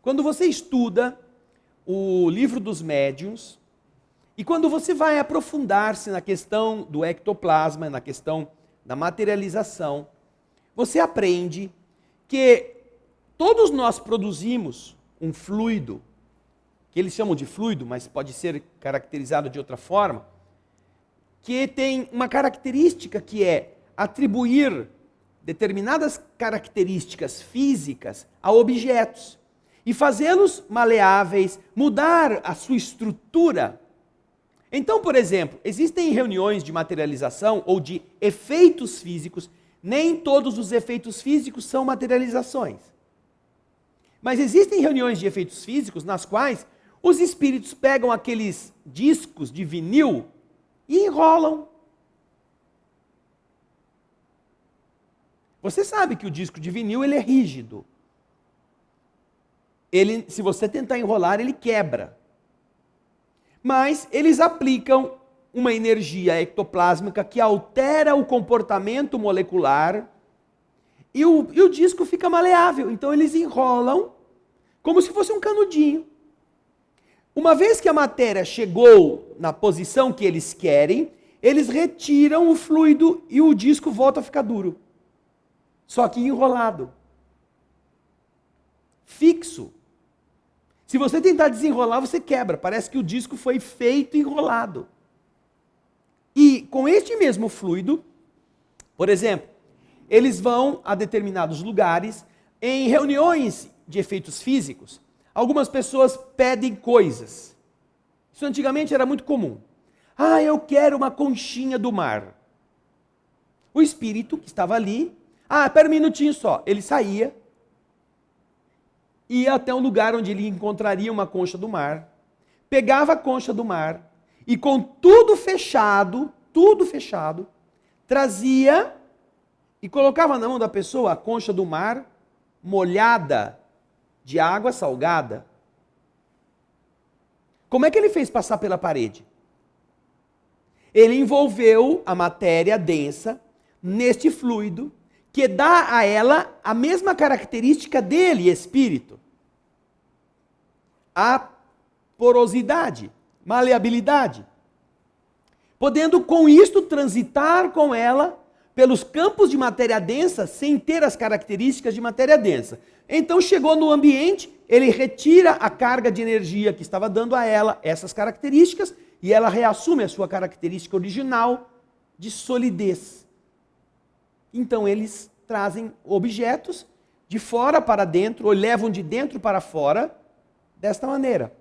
Quando você estuda o livro dos médiuns, e quando você vai aprofundar-se na questão do ectoplasma, na questão da materialização, você aprende que todos nós produzimos um fluido, que eles chamam de fluido, mas pode ser caracterizado de outra forma, que tem uma característica que é atribuir determinadas características físicas a objetos e fazê-los maleáveis, mudar a sua estrutura Então, por exemplo, existem reuniões de materialização ou de efeitos físicos. Nem todos os efeitos físicos são materializações. Mas existem reuniões de efeitos físicos nas quais os espíritos pegam aqueles discos de vinil e enrolam. Você sabe que o disco de vinil ele é rígido. Se você tentar enrolar, ele quebra. Mas eles aplicam uma energia ectoplásmica que altera o comportamento molecular e o disco fica maleável. Então eles enrolam como se fosse um canudinho. Uma vez que a matéria chegou na posição que eles querem, eles retiram o fluido e o disco volta a ficar duro. Só que enrolado. Fixo. Se você tentar desenrolar, você quebra. Parece que o disco foi feito enrolado. E com este mesmo fluido, por exemplo, eles vão a determinados lugares, em reuniões de efeitos físicos, algumas pessoas pedem coisas. Isso antigamente era muito comum. Ah, eu quero uma conchinha do mar. O espírito que estava ali, espera um minutinho só. Ele saía, ia até um lugar onde ele encontraria uma concha do mar, pegava a concha do mar e com tudo fechado, trazia e colocava na mão da pessoa a concha do mar molhada de água salgada. Como é que ele fez passar pela parede? Ele envolveu a matéria densa neste fluido que dá a ela a mesma característica dele, espírito. A porosidade, maleabilidade. Podendo com isto transitar com ela pelos campos de matéria densa sem ter as características de matéria densa. Então chegou no ambiente, ele retira a carga de energia que estava dando a ela essas características e ela reassume a sua característica original de solidez. Então eles trazem objetos de fora para dentro ou levam de dentro para fora desta maneira.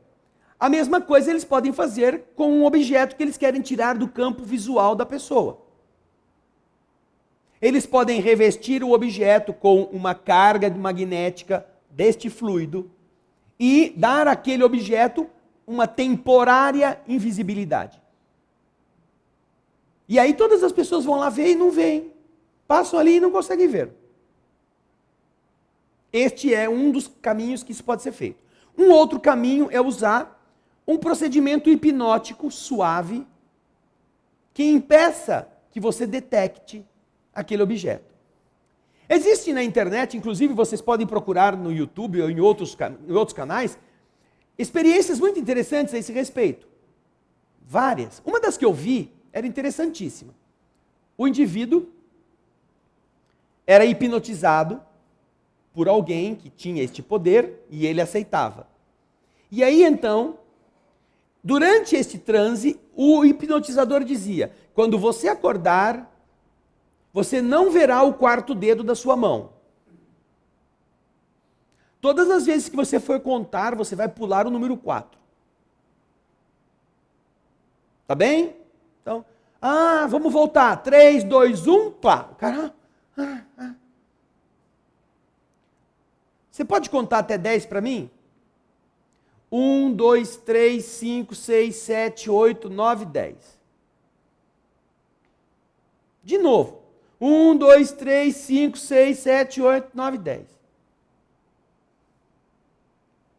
A mesma coisa eles podem fazer com um objeto que eles querem tirar do campo visual da pessoa. Eles podem revestir o objeto com uma carga magnética deste fluido e dar àquele objeto uma temporária invisibilidade. E aí todas as pessoas vão lá ver e não veem. Passam ali e não conseguem ver. Este é um dos caminhos que isso pode ser feito. Um outro caminho é usar um procedimento hipnótico suave que impeça que você detecte aquele objeto. Existe na internet, inclusive vocês podem procurar no YouTube ou em outros canais, experiências muito interessantes a esse respeito. Várias. Uma das que eu vi era interessantíssima. O indivíduo era hipnotizado por alguém que tinha este poder e ele aceitava. E aí então, durante este transe, o hipnotizador dizia: quando você acordar, você não verá o quarto dedo da sua mão. Todas as vezes que você for contar, você vai pular o número 4. Tá bem? Então, vamos voltar. 3, 2, 1, pá. O cara... Você pode contar até 10 para mim? 1, 2, 3, 5, 6, 7, 8, 9, 10. De novo. 1, 2, 3, 5, 6, 7, 8, 9, 10.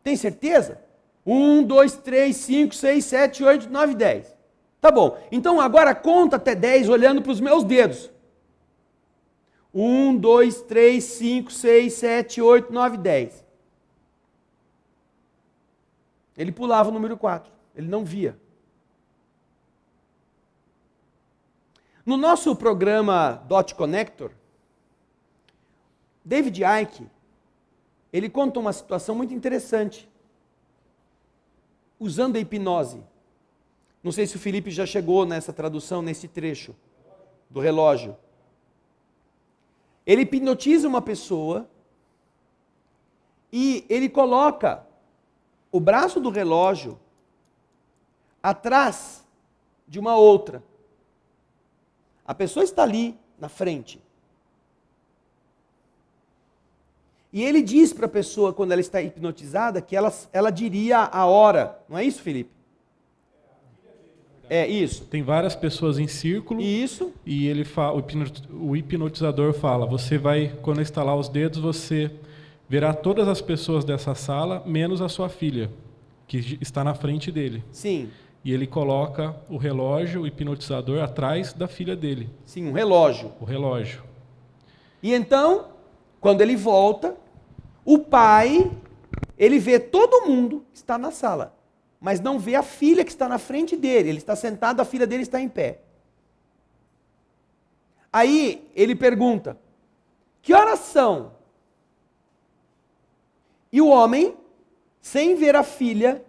Tem certeza? 1, 2, 3, 5, 6, 7, 8, 9, 10. Tá bom. Então agora conta até 10 olhando para os meus dedos. 1, 2, 3, 5, 6, 7, 8, 9, 10. Ele pulava o número 4. Ele não via. No nosso programa Dot Connector, David Icke, ele conta uma situação muito interessante, usando a hipnose. Não sei se o Felipe já chegou nessa tradução, nesse trecho do relógio. Ele hipnotiza uma pessoa e ele coloca o braço do relógio atrás de uma outra. A pessoa está ali na frente. E ele diz para a pessoa, quando ela está hipnotizada, que ela diria a hora. Não é isso, Felipe? É isso. Tem várias pessoas em círculo. Isso. E ele fala, o hipnotizador fala, você vai, quando estalar os dedos, você verá todas as pessoas dessa sala, menos a sua filha, que está na frente dele. Sim. E ele coloca o relógio, o hipnotizador, atrás da filha dele. Sim, um relógio. O relógio. E então, quando ele volta, o pai, ele vê todo mundo que está na sala, mas não vê a filha que está na frente dele. Ele está sentado, a filha dele está em pé. Aí ele pergunta, que horas são? E o homem, sem ver a filha,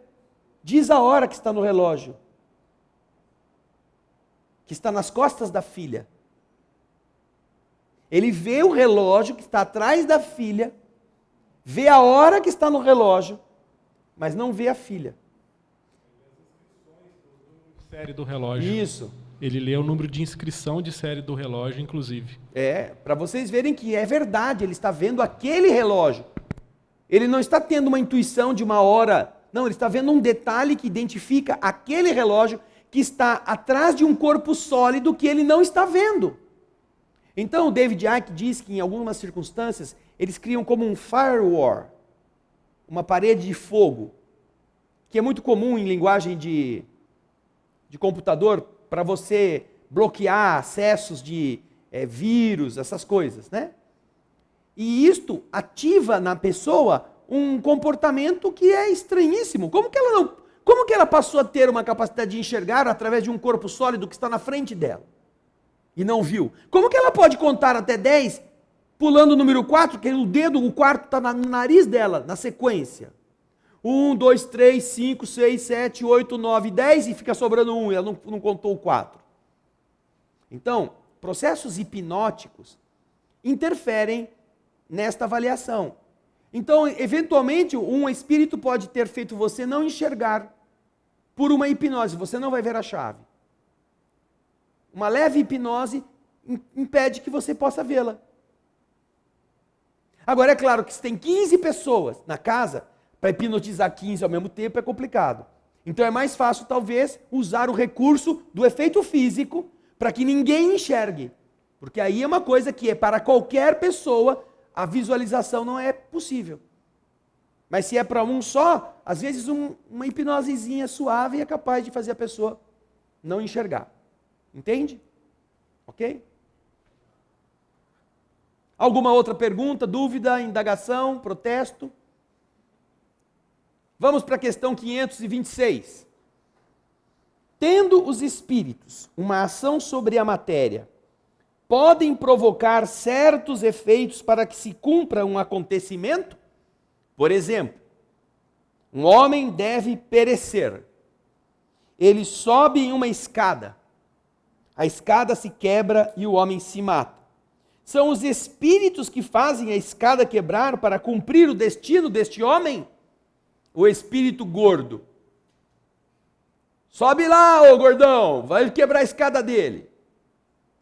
diz a hora que está no relógio, que está nas costas da filha. Ele vê o relógio que está atrás da filha, vê a hora que está no relógio, mas não vê a filha. Série do relógio. Isso. Ele lê o número de inscrição de série do relógio, inclusive. Para vocês verem que é verdade, ele está vendo aquele relógio. Ele não está tendo uma intuição de uma hora, não, ele está vendo um detalhe que identifica aquele relógio que está atrás de um corpo sólido que ele não está vendo. Então, o David Icke diz que em algumas circunstâncias, eles criam como um firewall, uma parede de fogo, que é muito comum em linguagem de computador, para você bloquear acessos de vírus, essas coisas, né? E isto ativa na pessoa um comportamento que é estranhíssimo. Como que ela passou a ter uma capacidade de enxergar através de um corpo sólido que está na frente dela? E não viu. Como que ela pode contar até 10, pulando o número 4, que o quarto está no nariz dela, na sequência? 1, 2, 3, 5, 6, 7, 8, 9, 10 e fica sobrando 1, ela não contou o 4. Então, processos hipnóticos interferem nesta avaliação. Então, eventualmente, um espírito pode ter feito você não enxergar por uma hipnose, você não vai ver a chave. Uma leve hipnose impede que você possa vê-la. Agora, é claro que se tem 15 pessoas na casa, para hipnotizar 15 ao mesmo tempo é complicado. Então é mais fácil, talvez, usar o recurso do efeito físico para que ninguém enxergue. Porque aí é uma coisa que para qualquer pessoa a visualização não é possível. Mas se é para um só, às vezes uma hipnosezinha suave é capaz de fazer a pessoa não enxergar. Entende? Ok? Alguma outra pergunta, dúvida, indagação, protesto? Vamos para a questão 526. Tendo os espíritos uma ação sobre a matéria, podem provocar certos efeitos para que se cumpra um acontecimento? Por exemplo, um homem deve perecer. Ele sobe em uma escada. A escada se quebra e o homem se mata. São os espíritos que fazem a escada quebrar para cumprir o destino deste homem? O espírito gordo. Sobe lá, ô gordão, vai quebrar a escada dele.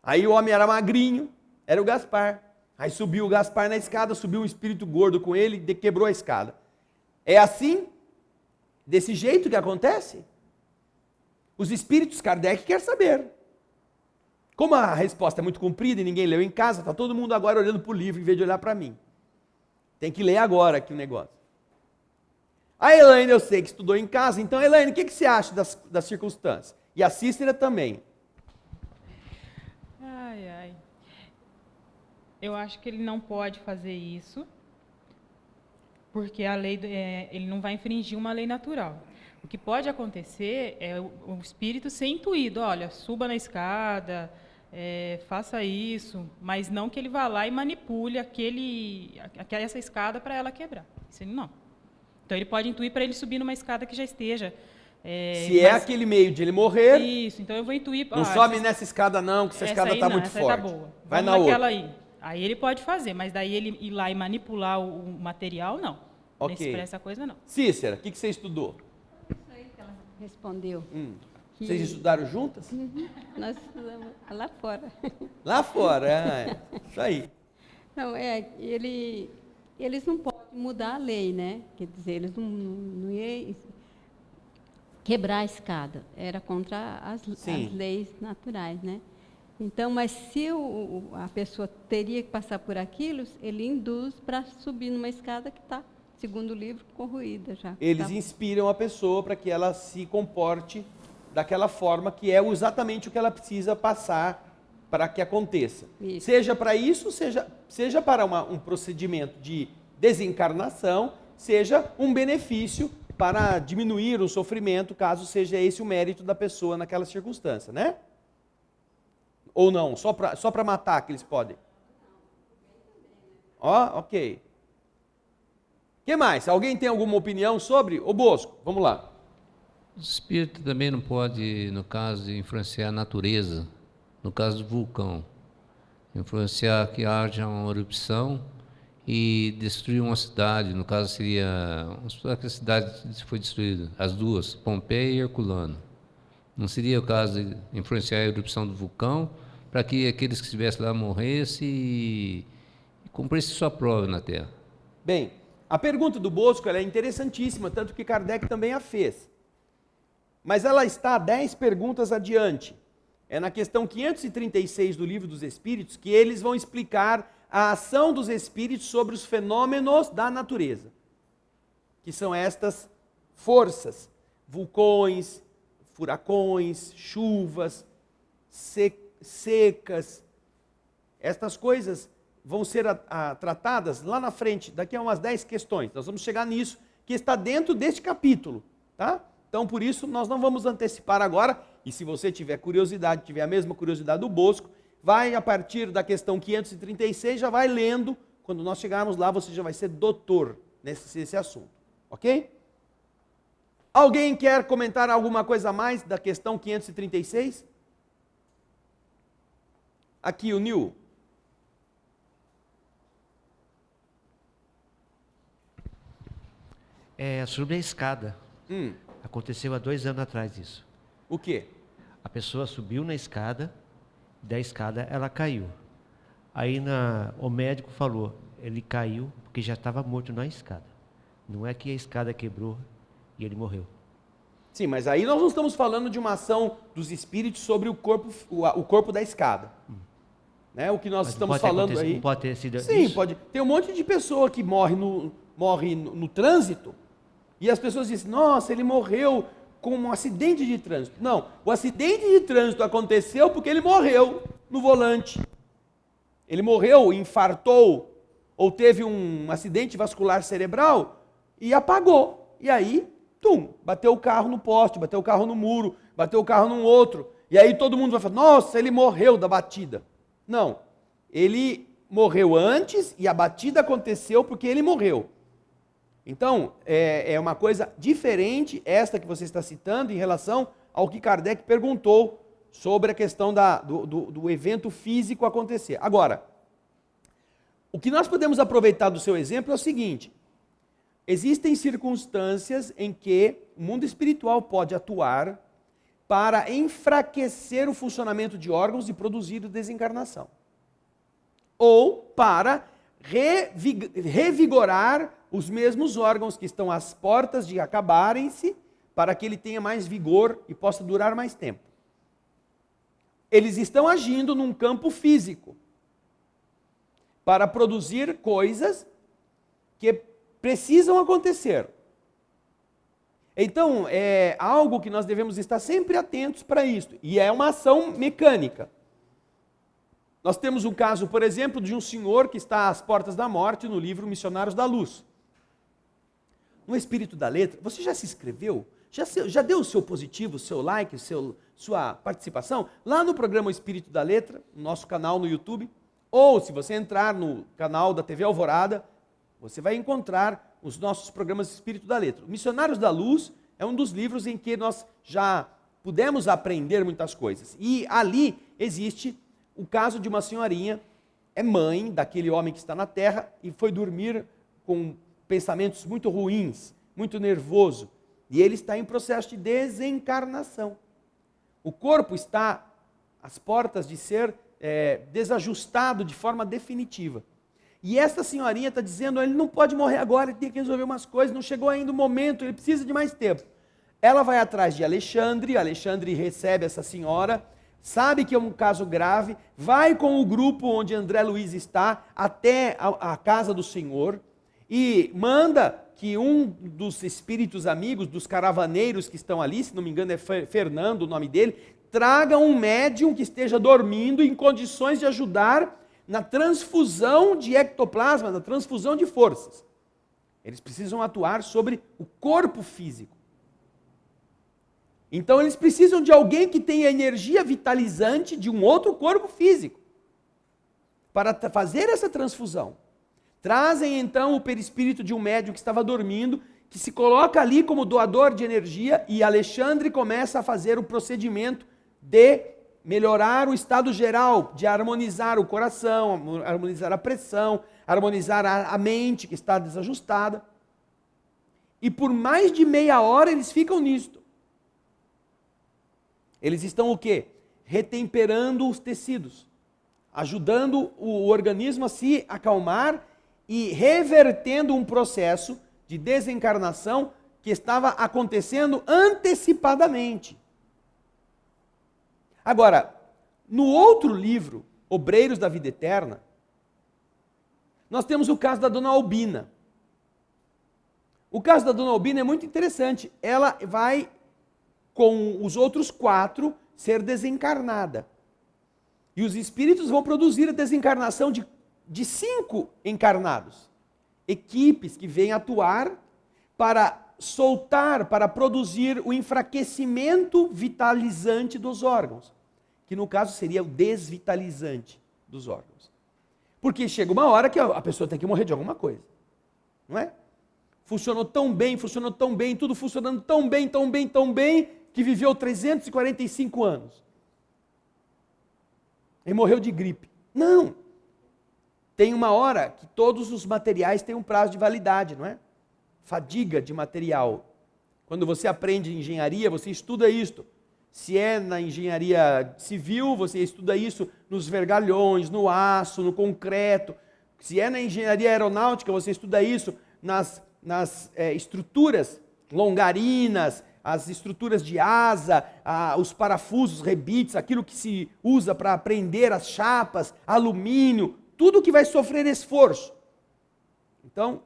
Aí o homem era magrinho, era o Gaspar. Aí subiu o Gaspar na escada, subiu um espírito gordo com ele e quebrou a escada. É assim? Desse jeito que acontece? Os espíritos, Kardec quer saber. Como a resposta é muito comprida e ninguém leu em casa, está todo mundo agora olhando para o livro em vez de olhar para mim. Tem que ler agora aqui o negócio. A Elaine eu sei que estudou em casa, então Elaine, o que você acha das circunstâncias? E a Cícera também. Ai. Eu acho que ele não pode fazer isso, porque a lei, ele não vai infringir uma lei natural. O que pode acontecer é o espírito ser intuído, olha, suba na escada, faça isso, mas não que ele vá lá e manipule essa escada para ela quebrar. Isso ele não. Então, ele pode intuir para ele subir numa escada que já esteja. Se é aquele meio de ele morrer... Isso, então eu vou intuir... Não sobe nessa escada não, que essa escada está muito forte. Essa aí tá boa. Vai Vamos na naquela outra. aí ele pode fazer, mas daí ele ir lá e manipular o material, não. Ok. Essa coisa, não. Cícera, o que você estudou? Isso aí que ela respondeu. Vocês estudaram juntas? Nós estudamos lá fora. Lá fora, isso aí. Não, eles não podem mudar a lei, né? Quer dizer, eles não iam quebrar a escada. Era contra as leis naturais, né? Então, mas se a pessoa teria que passar por aquilo, ele induz para subir numa escada que está, segundo o livro, corroída já. Eles inspiram a pessoa para que ela se comporte daquela forma que é exatamente o que ela precisa passar para que aconteça. Isso. Seja para isso, seja para um procedimento de desencarnação, seja um benefício para diminuir o sofrimento, caso seja esse o mérito da pessoa naquela circunstância, né? Ou não, só para matar que eles podem. Ó, ok. O que mais? Alguém tem alguma opinião sobre? Ô Bosco, vamos lá. O espírito também não pode, no caso, influenciar a natureza, no caso do vulcão. Influenciar que haja uma erupção e destruir uma cidade, no caso seria... que a cidade foi destruída, as duas, Pompeia e Herculano. Não seria o caso de influenciar a erupção do vulcão para que aqueles que estivessem lá morressem e cumprissem sua prova na Terra? Bem, a pergunta do Bosco ela é interessantíssima, tanto que Kardec também a fez. Mas ela está 10 perguntas adiante. É na questão 536 do Livro dos Espíritos que eles vão explicar a ação dos espíritos sobre os fenômenos da natureza, que são estas forças, vulcões, furacões, chuvas, secas. Estas coisas vão ser tratadas lá na frente, daqui a umas 10 questões. Nós vamos chegar nisso, que está dentro deste capítulo, tá? Então, por isso, nós não vamos antecipar agora, e se você tiver curiosidade, tiver a mesma curiosidade do Bosco, vai a partir da questão 536, já vai lendo, quando nós chegarmos lá, você já vai ser doutor nesse assunto, ok? Alguém quer comentar alguma coisa a mais da questão 536? Aqui o Nil. Sobre a escada. Aconteceu há 2 anos atrás isso. O quê? A pessoa subiu na escada, da escada ela caiu. Aí o médico falou, ele caiu porque já estava morto na escada. Não é que a escada quebrou e ele morreu. Sim, mas aí nós não estamos falando de uma ação dos espíritos sobre o corpo da escada. Né? O que nós estamos falando aí... Não pode ter sido Sim, isso? pode. Tem um monte de pessoa que morre no trânsito e as pessoas dizem, nossa, ele morreu com um acidente de trânsito. Não, o acidente de trânsito aconteceu porque ele morreu no volante. Ele morreu, infartou, ou teve um acidente vascular cerebral e apagou. E aí, bateu o carro no poste, bateu o carro no muro, bateu o carro num outro. E aí todo mundo vai falar, nossa, ele morreu da batida. Não, ele morreu antes e a batida aconteceu porque ele morreu. Então, é uma coisa diferente esta que você está citando em relação ao que Kardec perguntou sobre a questão do evento físico acontecer. Agora, o que nós podemos aproveitar do seu exemplo é o seguinte: existem circunstâncias em que o mundo espiritual pode atuar para enfraquecer o funcionamento de órgãos e produzir desencarnação. Ou para revigorar os mesmos órgãos que estão às portas de acabarem-se, para que ele tenha mais vigor e possa durar mais tempo. Eles estão agindo num campo físico para produzir coisas que precisam acontecer. Então, é algo que nós devemos estar sempre atentos para isso. E é uma ação mecânica. Nós temos um caso, por exemplo, de um senhor que está às portas da morte no livro Missionários da Luz. No Espírito da Letra, você já se inscreveu? Já deu o seu positivo, o seu like, sua participação? Lá no programa Espírito da Letra, no nosso canal no YouTube, ou se você entrar no canal da TV Alvorada, você vai encontrar os nossos programas Espírito da Letra. Missionários da Luz é um dos livros em que nós já pudemos aprender muitas coisas. E ali existe o caso de uma senhorinha, é mãe daquele homem que está na terra e foi dormir com pensamentos muito ruins, muito nervoso. E ele está em processo de desencarnação. O corpo está às portas de ser desajustado de forma definitiva. E esta senhorinha está dizendo, ele não pode morrer agora, ele tem que resolver umas coisas, não chegou ainda o momento, ele precisa de mais tempo. Ela vai atrás de Alexandre recebe essa senhora, sabe que é um caso grave, vai com o grupo onde André Luiz está até a casa do Senhor e manda que um dos espíritos amigos, dos caravaneiros que estão ali, se não me engano é Fernando o nome dele, traga um médium que esteja dormindo em condições de ajudar na transfusão de ectoplasma, na transfusão de forças. Eles precisam atuar sobre o corpo físico. Então eles precisam de alguém que tenha energia vitalizante de um outro corpo físico para fazer essa transfusão. Trazem então o perispírito de um médium que estava dormindo, que se coloca ali como doador de energia, e Alexandre começa a fazer o procedimento de melhorar o estado geral, de harmonizar o coração, harmonizar a pressão, harmonizar a mente que está desajustada. E por mais de meia hora eles ficam nisto. Eles estão o quê? Retemperando os tecidos, ajudando o organismo a se acalmar e revertendo um processo de desencarnação que estava acontecendo antecipadamente. Agora, no outro livro, Obreiros da Vida Eterna, nós temos o caso da Dona Albina. O caso da Dona Albina é muito interessante. Ela vai, com os outros 4, ser desencarnada. E os espíritos vão produzir a desencarnação de 5 encarnados. Equipes que vêm atuar para soltar, para produzir o enfraquecimento vitalizante dos órgãos, que no caso seria o desvitalizante dos órgãos. Porque chega uma hora que a pessoa tem que morrer de alguma coisa, não é? Funcionou tão bem, tudo funcionando tão bem, que viveu 345 anos. E morreu de gripe. Não! Tem uma hora que todos os materiais têm um prazo de validade, não é? Fadiga de material. Quando você aprende engenharia, você estuda isto. Se é na engenharia civil, você estuda isso nos vergalhões, no aço, no concreto. Se é na engenharia aeronáutica, você estuda isso nas estruturas longarinas, as estruturas de asa, os parafusos, rebites, aquilo que se usa para prender as chapas, alumínio, tudo que vai sofrer esforço. Então,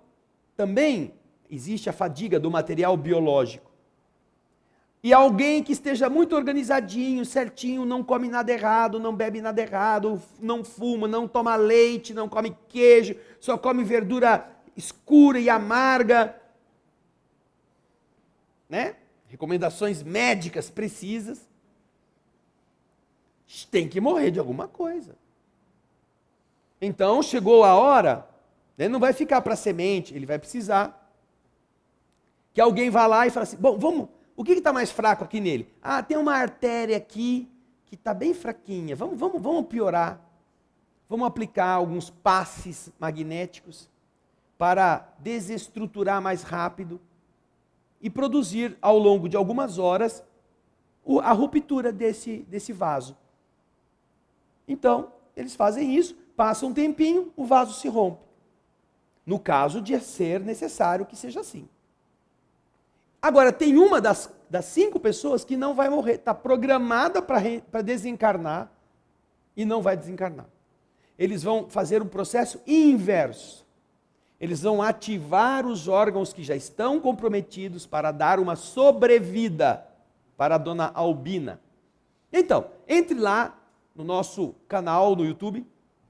também existe a fadiga do material biológico. E alguém que esteja muito organizadinho, certinho, não come nada errado, não bebe nada errado, não fuma, não toma leite, não come queijo, só come verdura escura e amarga, né? Recomendações médicas precisas. Tem que morrer de alguma coisa. Então, chegou a hora, ele não vai ficar para semente, ele vai precisar que alguém vá lá e fale assim, bom, vamos, o que está mais fraco aqui nele? Ah, tem uma artéria aqui que está bem fraquinha, vamos piorar. Vamos aplicar alguns passes magnéticos para desestruturar mais rápido e produzir ao longo de algumas horas a ruptura desse vaso. Então, eles fazem isso, passa um tempinho, o vaso se rompe. No caso de ser necessário que seja assim. Agora, tem uma das 5 pessoas que não vai morrer, está programada para desencarnar e não vai desencarnar. Eles vão fazer um processo inverso. Eles vão ativar os órgãos que já estão comprometidos para dar uma sobrevida para a Dona Albina. Então, entre lá no nosso canal no YouTube,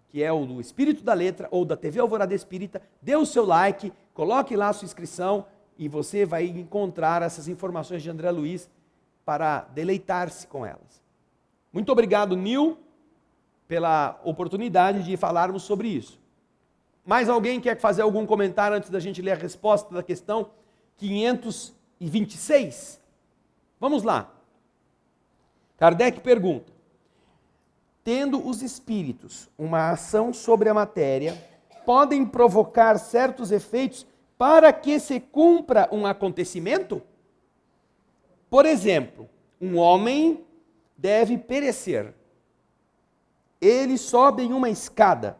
que é o do Espírito da Letra ou da TV Alvorada Espírita, dê o seu like, coloque lá a sua inscrição e você vai encontrar essas informações de André Luiz para deleitar-se com elas. Muito obrigado, Nil, pela oportunidade de falarmos sobre isso. Mais alguém quer fazer algum comentário antes da gente ler a resposta da questão 526? Vamos lá. Kardec pergunta: tendo os espíritos uma ação sobre a matéria, podem provocar certos efeitos para que se cumpra um acontecimento? Por exemplo, um homem deve perecer. Eles sobem uma escada,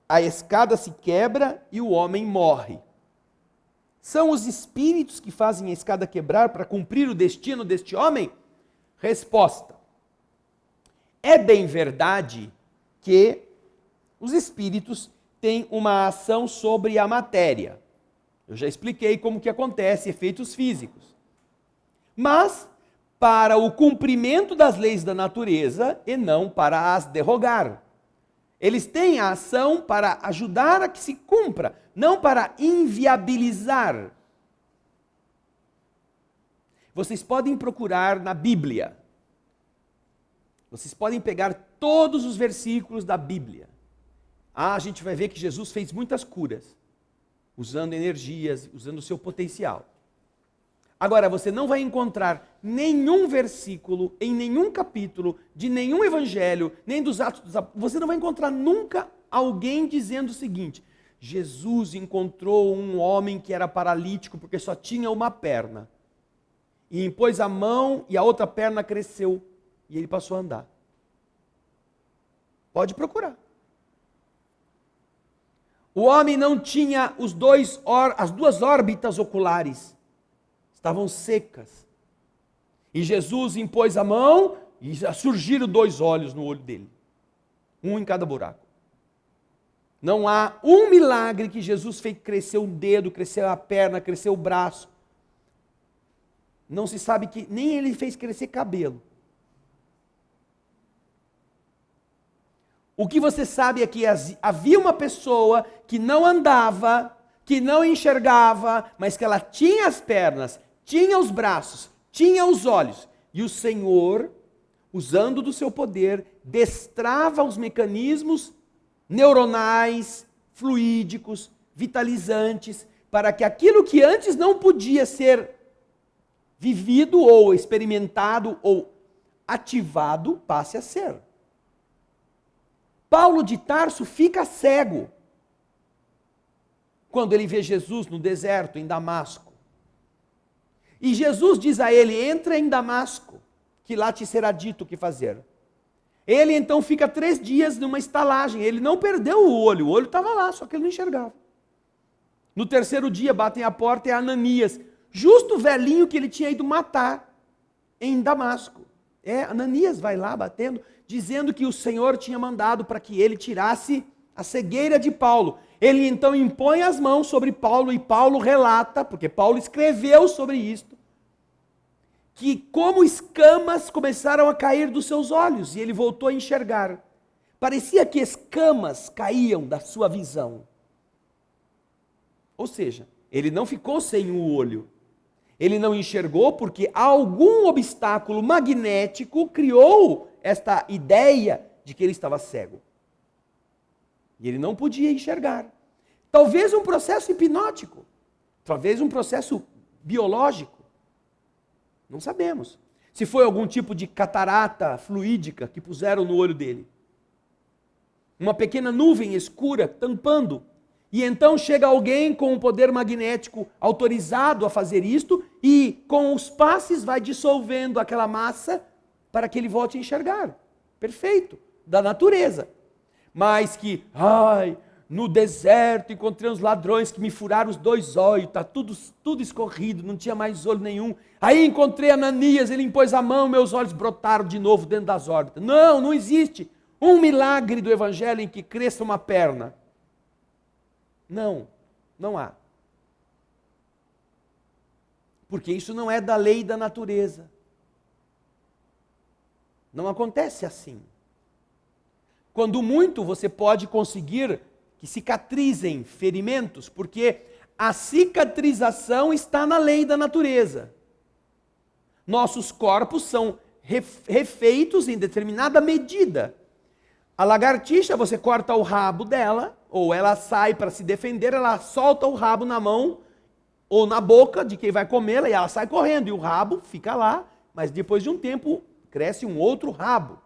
a escada se quebra e o homem morre. São os espíritos que fazem a escada quebrar para cumprir o destino deste homem? Resposta: é bem verdade que os espíritos têm uma ação sobre a matéria. Eu já expliquei como que acontece, efeitos físicos. Mas para o cumprimento das leis da natureza e não para as derrogar. Eles têm a ação para ajudar a que se cumpra, não para inviabilizar. Vocês podem procurar na Bíblia. Vocês podem pegar todos os versículos da Bíblia. A gente vai ver que Jesus fez muitas curas, usando energias, usando o seu potencial. Agora, você não vai encontrar nenhum versículo, em nenhum capítulo, de nenhum evangelho, nem dos Atos dos Apóstolos, você não vai encontrar nunca alguém dizendo o seguinte: Jesus encontrou um homem que era paralítico porque só tinha uma perna, e impôs a mão e a outra perna cresceu, e ele passou a andar. Pode procurar. O homem não tinha as duas órbitas oculares. Estavam secas. E Jesus impôs a mão e surgiram 2 olhos no olho dele. Um em cada buraco. Não há um milagre que Jesus fez crescer um dedo, crescer a perna, crescer o braço. Não se sabe que nem ele fez crescer cabelo. O que você sabe é que havia uma pessoa que não andava, que não enxergava, mas que ela tinha as pernas, tinha os braços, tinha os olhos. E o Senhor, usando do seu poder, destrava os mecanismos neuronais, fluídicos, vitalizantes, para que aquilo que antes não podia ser vivido ou experimentado ou ativado, passe a ser. Paulo de Tarso fica cego quando ele vê Jesus no deserto, em Damasco. E Jesus diz a ele: entra em Damasco, que lá te será dito o que fazer. Ele então fica 3 dias numa estalagem. Ele não perdeu o olho estava lá, só que ele não enxergava. No 3º dia batem a porta, é Ananias, justo o velhinho que ele tinha ido matar em Damasco. Ananias vai lá batendo, dizendo que o Senhor tinha mandado para que ele tirasse a cegueira de Paulo. Ele então impõe as mãos sobre Paulo e Paulo relata, porque Paulo escreveu sobre isto, que como escamas começaram a cair dos seus olhos e ele voltou a enxergar. Parecia que escamas caíam da sua visão. Ou seja, ele não ficou sem o olho. Ele não enxergou porque algum obstáculo magnético criou esta ideia de que ele estava cego. E ele não podia enxergar. Talvez um processo hipnótico, talvez um processo biológico. Não sabemos. Se foi algum tipo de catarata fluídica que puseram no olho dele. Uma pequena nuvem escura tampando. E então chega alguém com um poder magnético autorizado a fazer isto e com os passes vai dissolvendo aquela massa para que ele volte a enxergar. Perfeito. Da natureza. Mas que, no deserto encontrei uns ladrões que me furaram os 2 olhos, está tudo escorrido, não tinha mais olho nenhum. Aí encontrei Ananias, ele impôs a mão, meus olhos brotaram de novo dentro das órbitas. Não existe um milagre do evangelho em que cresça uma perna. Não há. Porque isso não é da lei da natureza. Não acontece assim. Quando muito, você pode conseguir que cicatrizem ferimentos, porque a cicatrização está na lei da natureza. Nossos corpos são refeitos em determinada medida. A lagartixa, você corta o rabo dela, ou ela sai para se defender, ela solta o rabo na mão ou na boca de quem vai comê-la e ela sai correndo. E o rabo fica lá, mas depois de um tempo cresce um outro rabo.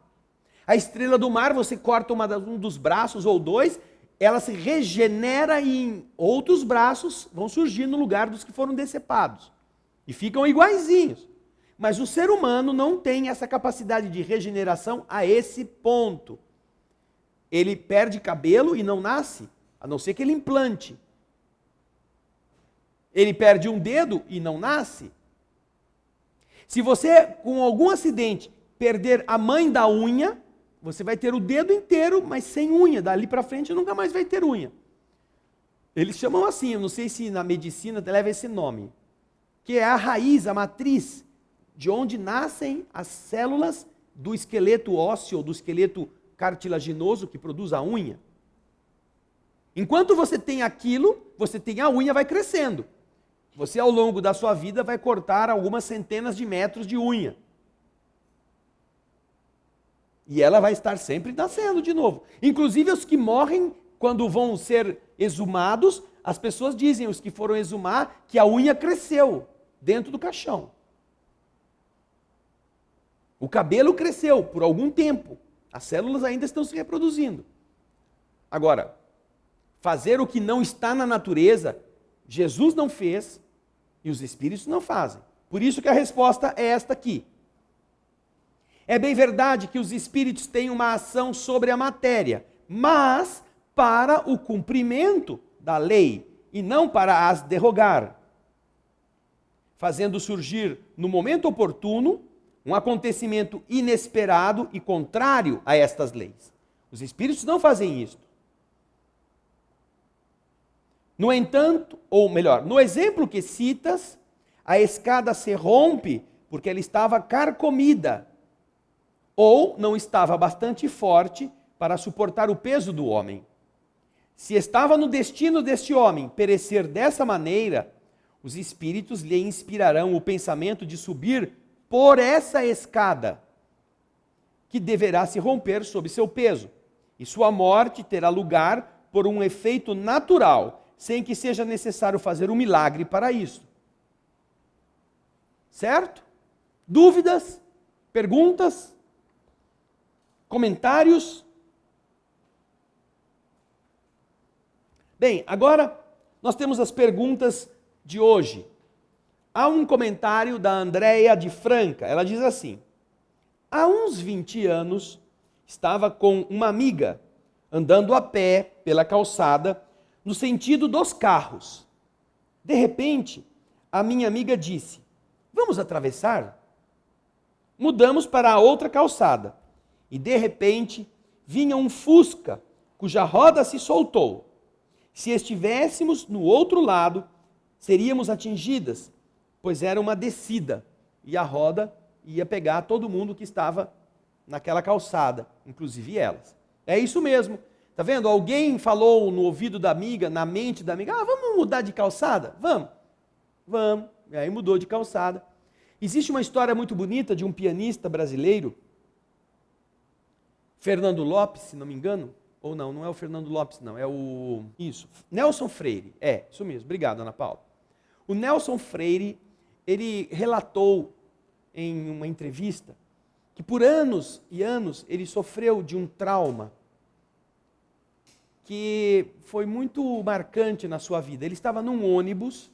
A estrela do mar, você corta um dos braços ou 2, ela se regenera e outros braços vão surgir no lugar dos que foram decepados. E ficam iguaizinhos. Mas o ser humano não tem essa capacidade de regeneração a esse ponto. Ele perde cabelo e não nasce, a não ser que ele implante. Ele perde um dedo e não nasce. Se você, com algum acidente, perder a mãe da unha, você vai ter o dedo inteiro, mas sem unha. Dali para frente nunca mais vai ter unha. Eles chamam assim, eu não sei se na medicina leva esse nome, que é a raiz, a matriz, de onde nascem as células do esqueleto ósseo, ou do esqueleto cartilaginoso que produz a unha. Enquanto você tem aquilo, você tem a unha, vai crescendo. Você, ao longo da sua vida, vai cortar algumas centenas de metros de unha. E ela vai estar sempre nascendo de novo. Inclusive, os que morrem, quando vão ser exumados, as pessoas dizem, os que foram exumar, que a unha cresceu dentro do caixão. O cabelo cresceu por algum tempo. As células ainda estão se reproduzindo. Agora, fazer o que não está na natureza, Jesus não fez e os espíritos não fazem. Por isso que a resposta é esta aqui. É bem verdade que os espíritos têm uma ação sobre a matéria, mas para o cumprimento da lei e não para as derrogar, fazendo surgir no momento oportuno um acontecimento inesperado e contrário a estas leis. Os espíritos não fazem isto. No entanto, ou melhor, no exemplo que citas, a escada se rompe porque ela estava carcomida ou não estava bastante forte para suportar o peso do homem. Se estava no destino deste homem perecer dessa maneira, os espíritos lhe inspirarão o pensamento de subir por essa escada, que deverá se romper sob seu peso, e sua morte terá lugar por um efeito natural, sem que seja necessário fazer um milagre para isso. Certo? Dúvidas? Perguntas? Comentários? Bem, agora nós temos as perguntas de hoje. Há um comentário da Andréia de Franca. Ela diz assim: há uns 20 anos, estava com uma amiga, andando a pé pela calçada, no sentido dos carros. De repente, a minha amiga disse: vamos atravessar? Mudamos para a outra calçada. E de repente, vinha um Fusca, cuja roda se soltou. Se estivéssemos no outro lado, seríamos atingidas, pois era uma descida, e a roda ia pegar todo mundo que estava naquela calçada, inclusive elas. É isso mesmo. Tá vendo? Alguém falou no ouvido da amiga, na mente da amiga: vamos mudar de calçada? Vamos. Vamos. E aí mudou de calçada. Existe uma história muito bonita de um pianista brasileiro, Fernando Lopes, se não me engano. Ou não, não é o Fernando Lopes, não. É o... Isso. Nelson Freire. É, isso mesmo. Obrigado, Ana Paula. O Nelson Freire, ele relatou em uma entrevista que por anos e anos ele sofreu de um trauma que foi muito marcante na sua vida. Ele estava num ônibus,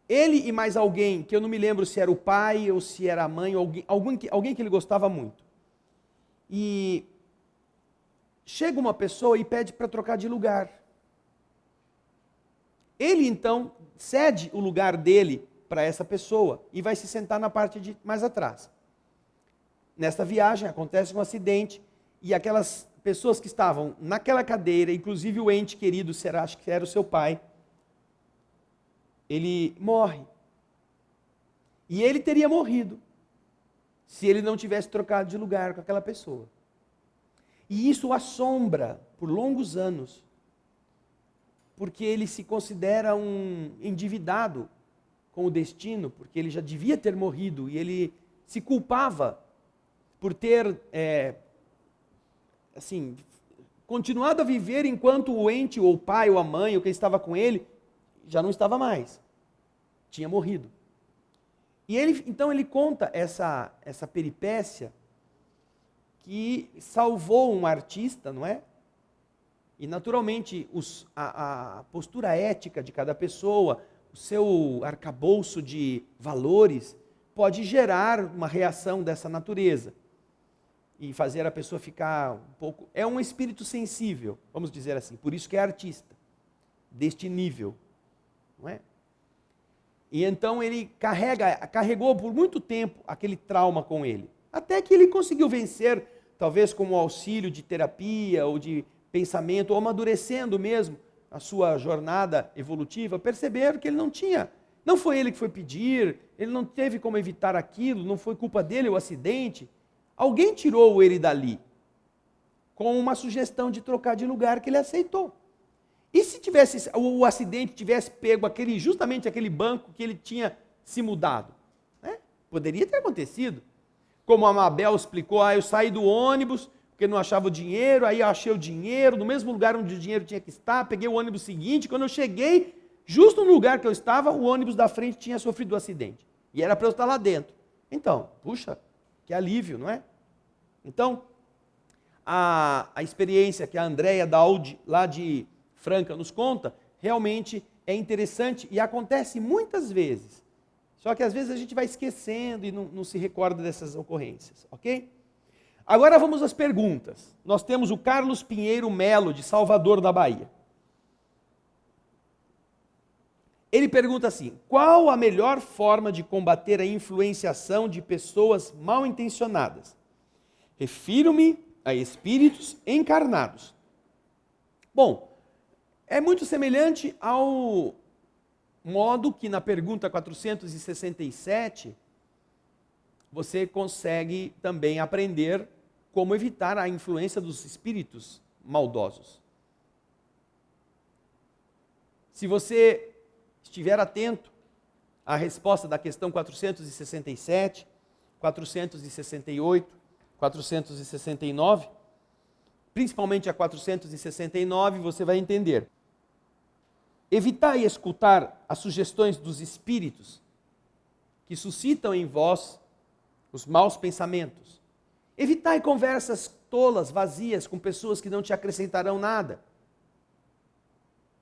ele e mais alguém, que eu não me lembro se era o pai ou se era a mãe, ou alguém que ele gostava muito. E chega uma pessoa e pede para trocar de lugar. Ele então cede o lugar dele para essa pessoa e vai se sentar na parte de mais atrás. Nesta viagem acontece um acidente e aquelas pessoas que estavam naquela cadeira, inclusive o ente querido, acho que era o seu pai, ele morre. E ele teria morrido se ele não tivesse trocado de lugar com aquela pessoa. E isso o assombra por longos anos, porque ele se considera um endividado com o destino, porque ele já devia ter morrido, e ele se culpava por ter, continuado a viver enquanto o ente, ou o pai, ou a mãe, ou quem estava com ele, já não estava mais, tinha morrido. E então ele conta essa peripécia que salvou um artista, não é? E naturalmente a postura ética de cada pessoa, arcabouço de valores pode gerar uma reação dessa natureza e fazer a pessoa ficar um pouco... É um espírito sensível, vamos dizer assim, por isso que é artista, deste nível, não é? E então ele carregou por muito tempo aquele trauma com ele, até que ele conseguiu vencer, talvez com o auxílio de terapia ou de pensamento, ou amadurecendo mesmo a sua jornada evolutiva, perceber que ele não foi ele que foi pedir, ele não teve como evitar aquilo, não foi culpa dele o acidente. Alguém tirou ele dali, com uma sugestão de trocar de lugar que ele aceitou. E se o acidente tivesse pego justamente aquele banco que ele tinha se mudado? Né? Poderia ter acontecido. Como a Mabel explicou, eu saí do ônibus porque não achava o dinheiro, aí eu achei o dinheiro, no mesmo lugar onde o dinheiro tinha que estar, peguei o ônibus seguinte, quando eu cheguei, justo no lugar que eu estava, o ônibus da frente tinha sofrido um acidente. E era para eu estar lá dentro. Então, puxa, que alívio, não é? Então, a experiência que a Andréia Daudi, lá de Franca, nos conta, realmente é interessante e acontece muitas vezes. Só que às vezes a gente vai esquecendo e não se recorda dessas ocorrências, ok? Agora vamos às perguntas. Nós temos o Carlos Pinheiro Melo, de Salvador, da Bahia. Ele pergunta assim: qual a melhor forma de combater a influenciação de pessoas mal intencionadas? Refiro-me a espíritos encarnados. Bom, é muito semelhante ao modo que na pergunta 467 você consegue também aprender como evitar a influência dos espíritos maldosos. Se você estiver atento à resposta da questão 467, 468, 469, principalmente a 469, você vai entender. Evitai escutar as sugestões dos espíritos que suscitam em vós os maus pensamentos. Evitai conversas tolas, vazias, com pessoas que não te acrescentarão nada.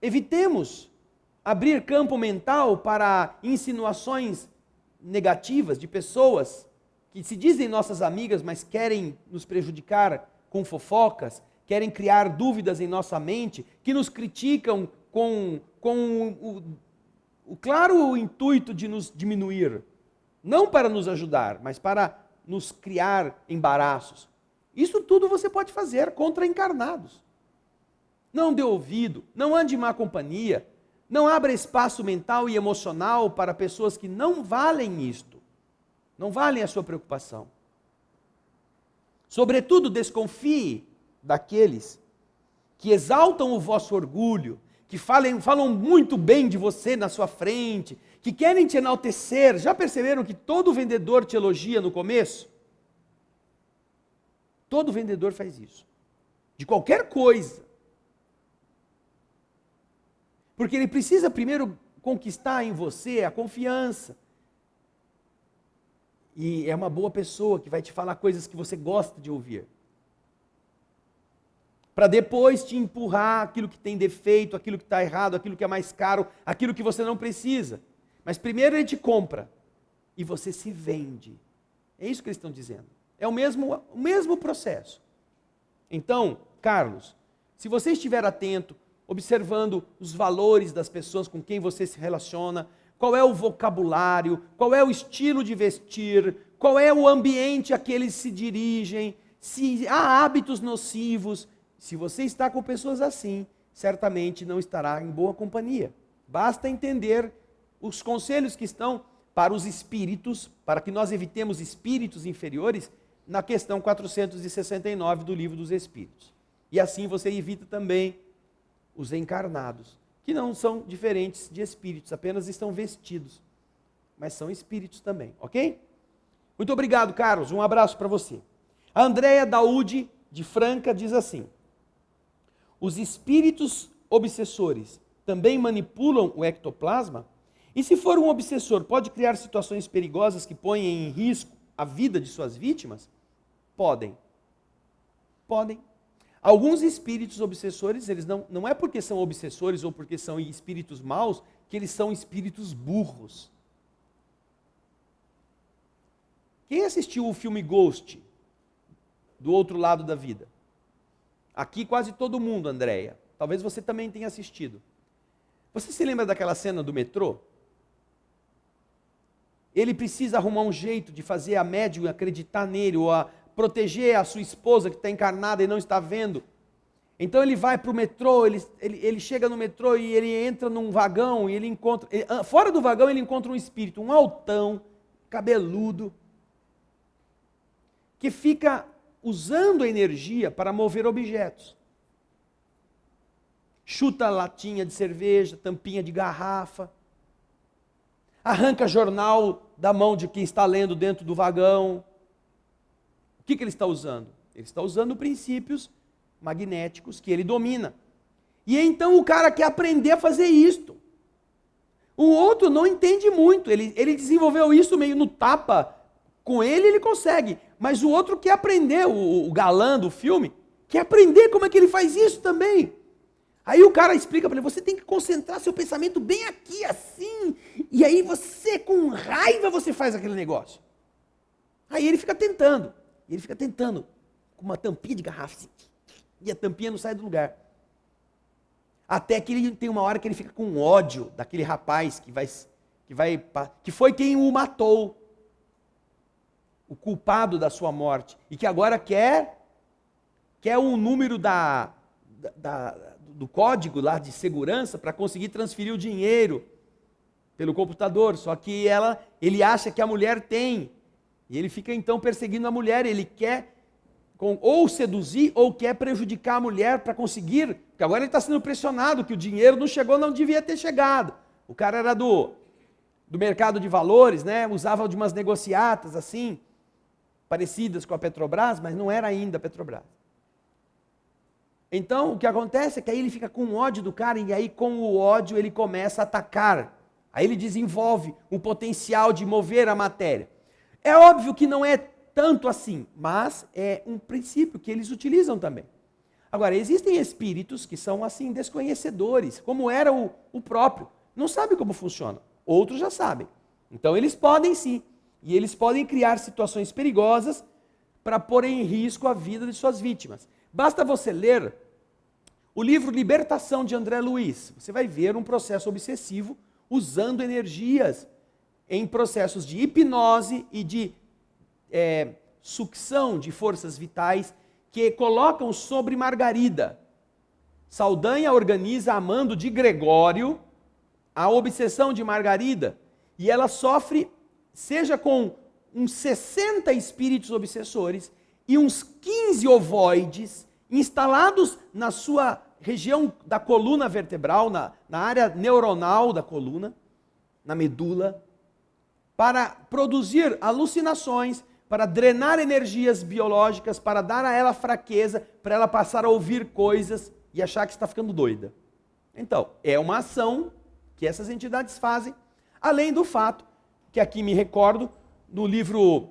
Evitemos abrir campo mental para insinuações negativas de pessoas que se dizem nossas amigas, mas querem nos prejudicar com fofocas, querem criar dúvidas em nossa mente, que nos criticam com o claro intuito de nos diminuir, não para nos ajudar, mas para nos criar embaraços. Isso tudo você pode fazer contra encarnados. Não dê ouvido, não ande em má companhia, não abra espaço mental e emocional para pessoas que não valem isto, não valem a sua preocupação. Sobretudo, desconfie daqueles que exaltam o vosso orgulho, que falam muito bem de você na sua frente, que querem te enaltecer. Já perceberam que todo vendedor te elogia no começo? Todo vendedor faz isso. De qualquer coisa. Porque ele precisa primeiro conquistar em você a confiança. E é uma boa pessoa que vai te falar coisas que você gosta de ouvir. Para depois te empurrar aquilo que tem defeito, aquilo que está errado, aquilo que é mais caro, aquilo que você não precisa. Mas primeiro ele te compra e você se vende. É isso que eles estão dizendo. É o mesmo processo. Então, Carlos, se você estiver atento, observando os valores das pessoas com quem você se relaciona, qual é o vocabulário, qual é o estilo de vestir, qual é o ambiente a que eles se dirigem, se há hábitos nocivos. Se você está com pessoas assim, certamente não estará em boa companhia. Basta entender os conselhos que estão para os espíritos, para que nós evitemos espíritos inferiores, na questão 469 do Livro dos Espíritos. E assim você evita também os encarnados, que não são diferentes de espíritos, apenas estão vestidos, mas são espíritos também, ok? Muito obrigado, Carlos, um abraço para você. A Andréia Daudi, de Franca, diz assim: os espíritos obsessores também manipulam o ectoplasma? E se for um obsessor, pode criar situações perigosas que põem em risco a vida de suas vítimas? Podem. Alguns espíritos obsessores, eles não é porque são obsessores ou porque são espíritos maus que porque eles são espíritos burros. Quem assistiu o filme Ghost, do outro lado da vida? Aqui quase todo mundo, Andréia. Talvez você também tenha assistido. Você se lembra daquela cena do metrô? Ele precisa arrumar um jeito de fazer a médium acreditar nele, ou a proteger a sua esposa que está encarnada e não está vendo. Então ele vai para o metrô, ele chega no metrô e ele entra num vagão e ele encontra... fora do vagão ele encontra um espírito, um altão, cabeludo, que fica usando a energia para mover objetos. Chuta latinha de cerveja, tampinha de garrafa, arranca jornal da mão de quem está lendo dentro do vagão. O que ele está usando? Ele está usando princípios magnéticos que ele domina. E então o cara quer aprender a fazer isto. O outro não entende muito, ele desenvolveu isso meio no tapa, com ele consegue, mas o outro quer aprender, o galã do filme, quer aprender como é que ele faz isso também. Aí o cara explica para ele, você tem que concentrar seu pensamento bem aqui, assim, e aí você, com raiva, você faz aquele negócio. Aí ele fica tentando, com uma tampinha de garrafa, assim, e a tampinha não sai do lugar. Até que ele tem uma hora que ele fica com ódio daquele rapaz que foi quem o matou, o culpado da sua morte, e que agora quer o número do código lá de segurança para conseguir transferir o dinheiro pelo computador, só que ele acha que a mulher tem, e ele fica então perseguindo a mulher, ele quer ou seduzir ou quer prejudicar a mulher para conseguir, porque agora ele está sendo pressionado, que o dinheiro não chegou, não devia ter chegado. O cara era do mercado de valores, né? Usava de umas negociatas assim, parecidas com a Petrobras, mas não era ainda a Petrobras. Então, o que acontece é que aí ele fica com ódio do cara, e aí com o ódio ele começa a atacar. Aí ele desenvolve um potencial de mover a matéria. É óbvio que não é tanto assim, mas é um princípio que eles utilizam também. Agora, existem espíritos que são assim desconhecedores, como era o próprio. Não sabe como funciona. Outros já sabem. Então eles podem sim. E eles podem criar situações perigosas para pôr em risco a vida de suas vítimas. Basta você ler o livro Libertação de André Luiz. Você vai ver um processo obsessivo usando energias em processos de hipnose e de sucção de forças vitais que colocam sobre Margarida. Saldanha organiza, a mando de Gregório, a obsessão de Margarida, e ela sofre, seja com uns 60 espíritos obsessores e uns 15 ovoides instalados na sua região da coluna vertebral, na área neuronal da coluna, na medula, para produzir alucinações, para drenar energias biológicas, para dar a ela fraqueza, para ela passar a ouvir coisas e achar que está ficando doida. Então, é uma ação que essas entidades fazem, além do fato que aqui me recordo, no livro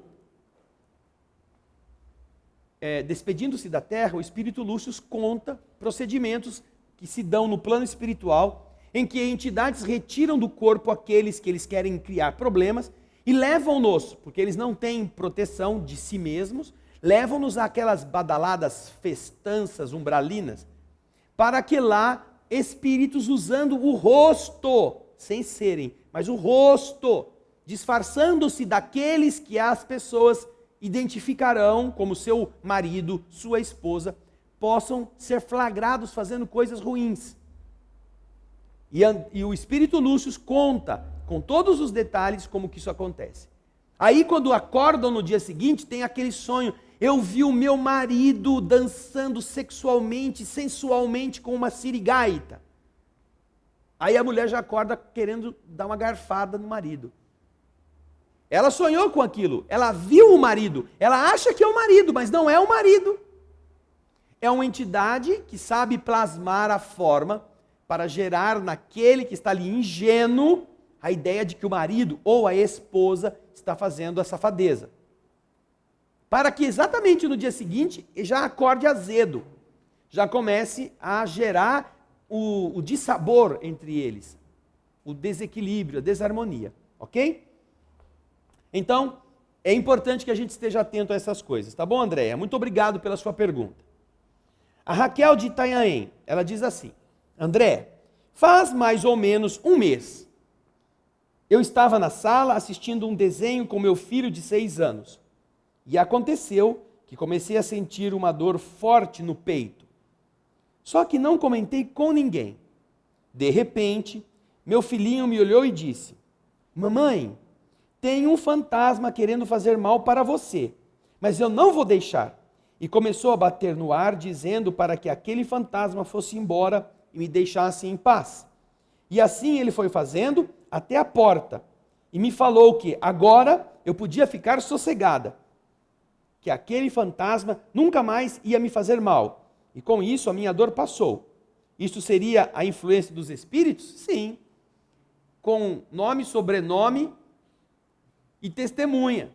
Despedindo-se da Terra, o Espírito Lúcio conta procedimentos que se dão no plano espiritual, em que entidades retiram do corpo aqueles que eles querem criar problemas e levam-nos, porque eles não têm proteção de si mesmos, levam-nos àquelas badaladas festanças umbralinas, para que lá espíritos usando o rosto, sem serem, mas o rosto, disfarçando-se daqueles que as pessoas identificarão como seu marido, sua esposa, possam ser flagrados fazendo coisas ruins. E o Espírito Lúcio conta com todos os detalhes como que isso acontece. Aí quando acordam no dia seguinte, tem aquele sonho, eu vi o meu marido dançando sexualmente, sensualmente com uma sirigaita. Aí a mulher já acorda querendo dar uma garfada no marido. Ela sonhou com aquilo, ela viu o marido, ela acha que é o marido, mas não é o marido. É uma entidade que sabe plasmar a forma para gerar naquele que está ali ingênuo a ideia de que o marido ou a esposa está fazendo a safadeza. Para que exatamente no dia seguinte já acorde azedo, já comece a gerar o dissabor entre eles. o desequilíbrio, a desarmonia, ok? Então, é importante que a gente esteja atento a essas coisas, tá bom, Andréia? Muito obrigado pela sua pergunta. A Raquel de Itanhaém, ela diz assim: André, faz mais ou menos um mês, eu estava na sala assistindo um desenho com meu filho de 6 anos. E aconteceu que comecei a sentir uma dor forte no peito. Só que não comentei com ninguém. De repente, meu filhinho me olhou e disse: Mamãe, tem um fantasma querendo fazer mal para você, mas eu não vou deixar. E começou a bater no ar, dizendo para que aquele fantasma fosse embora e me deixasse em paz. E assim ele foi fazendo até a porta. E me falou que agora eu podia ficar sossegada, que aquele fantasma nunca mais ia me fazer mal. E com isso a minha dor passou. Isso seria a influência dos espíritos? Sim. Com nome, sobrenome e testemunha.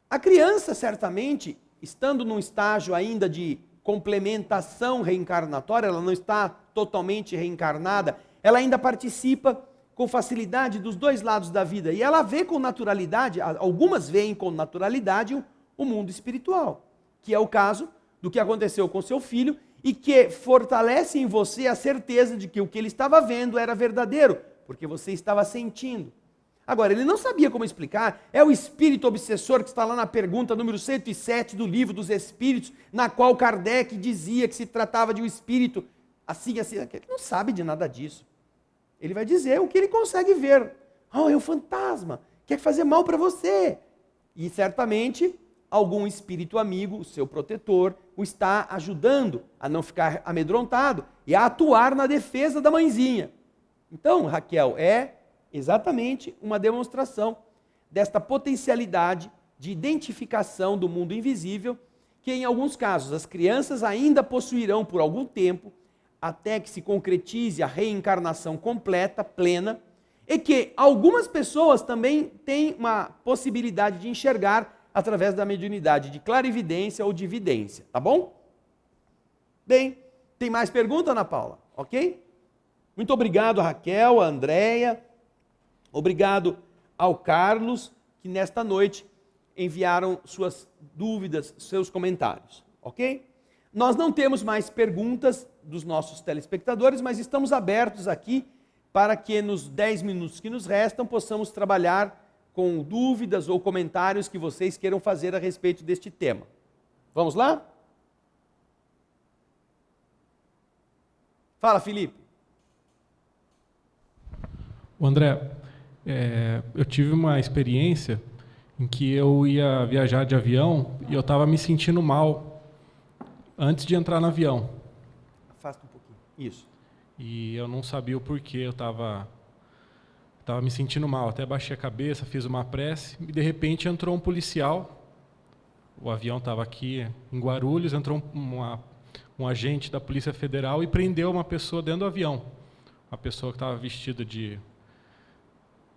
A criança, certamente, estando num estágio ainda de complementação reencarnatória, ela não está totalmente reencarnada, ela ainda participa com facilidade dos dois lados da vida. E ela vê com naturalidade, algumas veem com naturalidade o mundo espiritual, que é o caso do que aconteceu com seu filho e que fortalece em você a certeza de que o que ele estava vendo era verdadeiro, porque você estava sentindo. Agora, ele não sabia como explicar, é o espírito obsessor que está lá na pergunta número 107 do Livro dos Espíritos, na qual Kardec dizia que se tratava de um espírito assim, assim, ele não sabe de nada disso. Ele vai dizer o que ele consegue ver. Oh, é um fantasma, quer fazer mal para você. E certamente algum espírito amigo, o seu protetor, o está ajudando a não ficar amedrontado e a atuar na defesa da mãezinha. Então, Raquel, é exatamente uma demonstração desta potencialidade de identificação do mundo invisível, que em alguns casos as crianças ainda possuirão por algum tempo, até que se concretize a reencarnação completa, plena, e que algumas pessoas também têm uma possibilidade de enxergar através da mediunidade de clarividência ou de vidência, tá bom? Bem, tem mais pergunta, Ana Paula? Ok? Muito obrigado, Raquel, a Andréia, obrigado ao Carlos, que nesta noite enviaram suas dúvidas, seus comentários, ok? Nós não temos mais perguntas dos nossos telespectadores, mas estamos abertos aqui para que nos 10 minutos que nos restam possamos trabalhar com dúvidas ou comentários que vocês queiram fazer a respeito deste tema. Vamos lá? Fala, Felipe. André, eu tive uma experiência em que eu ia viajar de avião e eu estava me sentindo mal antes de entrar no avião. Afasta um pouquinho. Isso. E eu não sabia o porquê, eu estava me sentindo mal. Até baixei a cabeça, fiz uma prece e de repente entrou um policial. O avião estava aqui em Guarulhos, entrou um agente da Polícia Federal e prendeu uma pessoa dentro do avião. Uma pessoa que estava vestida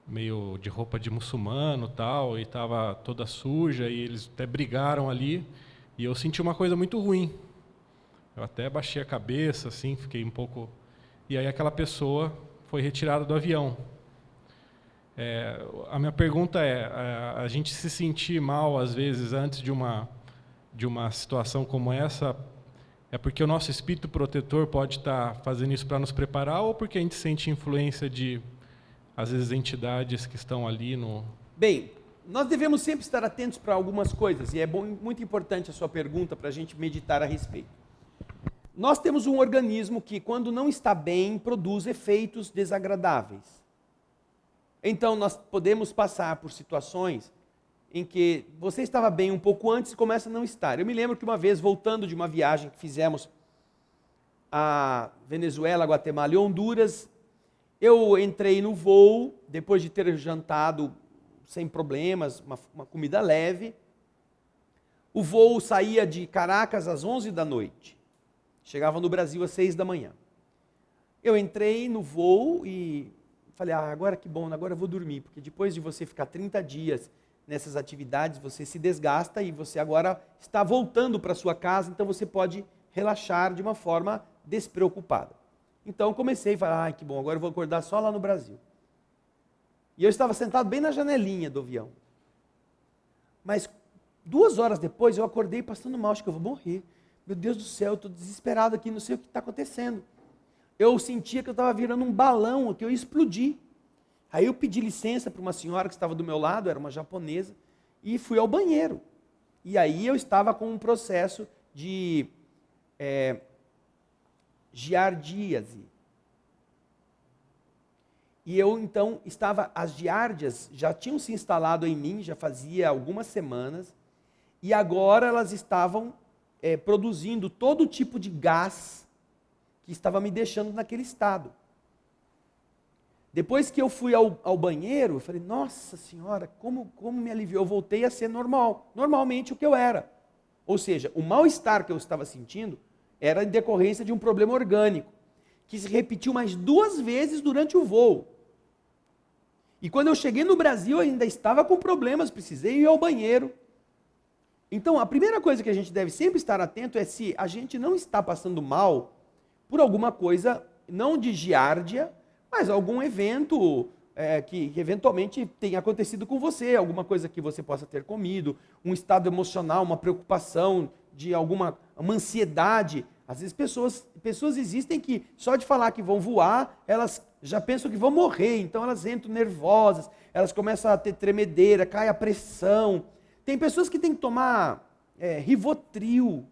meio de roupa de muçulmano tal, e estava toda suja, e eles até brigaram ali, e eu senti uma coisa muito ruim. Eu até baixei a cabeça, assim, fiquei um pouco... E aí aquela pessoa foi retirada do avião. A minha pergunta é, a gente se sentir mal, às vezes, antes de uma situação como essa, é porque o nosso espírito protetor pode estar fazendo isso para nos preparar, ou porque a gente sente influência de, às vezes, entidades que estão ali no... Bem, nós devemos sempre estar atentos para algumas coisas, e é muito importante a sua pergunta para a gente meditar a respeito. Nós temos um organismo que, quando não está bem, produz efeitos desagradáveis. Então, nós podemos passar por situações em que você estava bem um pouco antes e começa a não estar. Eu me lembro que uma vez, voltando de uma viagem que fizemos a Venezuela, Guatemala e Honduras, eu entrei no voo, depois de ter jantado sem problemas, uma comida leve. O voo saía de Caracas às 11 da noite. Chegava no Brasil às 6 da manhã. Eu entrei no voo e falei, agora que bom, agora eu vou dormir, porque depois de você ficar 30 dias nessas atividades, você se desgasta e você agora está voltando para sua casa, então você pode relaxar de uma forma despreocupada. Então comecei a falar, que bom, agora eu vou acordar só lá no Brasil. E eu estava sentado bem na janelinha do avião. Mas 2 horas depois eu acordei passando mal, acho que eu vou morrer. Meu Deus do céu, eu estou desesperado aqui, não sei o que está acontecendo. Eu sentia que eu estava virando um balão, que eu ia explodir. Aí eu pedi licença para uma senhora que estava do meu lado, era uma japonesa, e fui ao banheiro. E aí eu estava com um processo de giardíase. E eu então as giardias já tinham se instalado em mim, já fazia algumas semanas, e agora elas estavam produzindo todo tipo de gás que estava me deixando naquele estado. Depois que eu fui ao banheiro, eu falei, nossa senhora, como me aliviou, eu voltei a ser normalmente o que eu era. Ou seja, o mal-estar que eu estava sentindo era em decorrência de um problema orgânico, que se repetiu mais 2 vezes durante o voo. E quando eu cheguei no Brasil, eu ainda estava com problemas, precisei ir ao banheiro. Então, a primeira coisa que a gente deve sempre estar atento é se a gente não está passando mal por alguma coisa, não de giardia, mas algum evento que eventualmente tenha acontecido com você, alguma coisa que você possa ter comido, um estado emocional, uma preocupação, de uma ansiedade. Às vezes pessoas existem que só de falar que vão voar, elas já pensam que vão morrer, então elas entram nervosas, elas começam a ter tremedeira, cai a pressão. Tem pessoas que têm que tomar Rivotril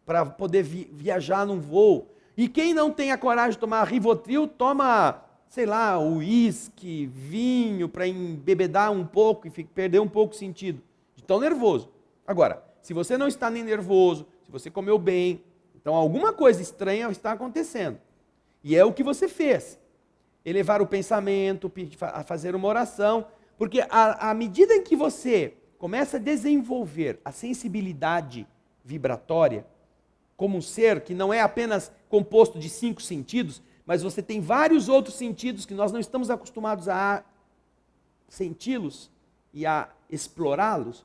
para poder viajar num voo. E quem não tem a coragem de tomar Rivotril, toma, sei lá, uísque, vinho, para embebedar um pouco e perder um pouco o sentido. De tão nervoso. Agora, se você não está nem nervoso, se você comeu bem, então alguma coisa estranha está acontecendo. E é o que você fez. Elevar o pensamento, a fazer uma oração, porque à medida em que você começa a desenvolver a sensibilidade vibratória, como um ser que não é apenas composto de 5 sentidos, mas você tem vários outros sentidos que nós não estamos acostumados a senti-los e a explorá-los.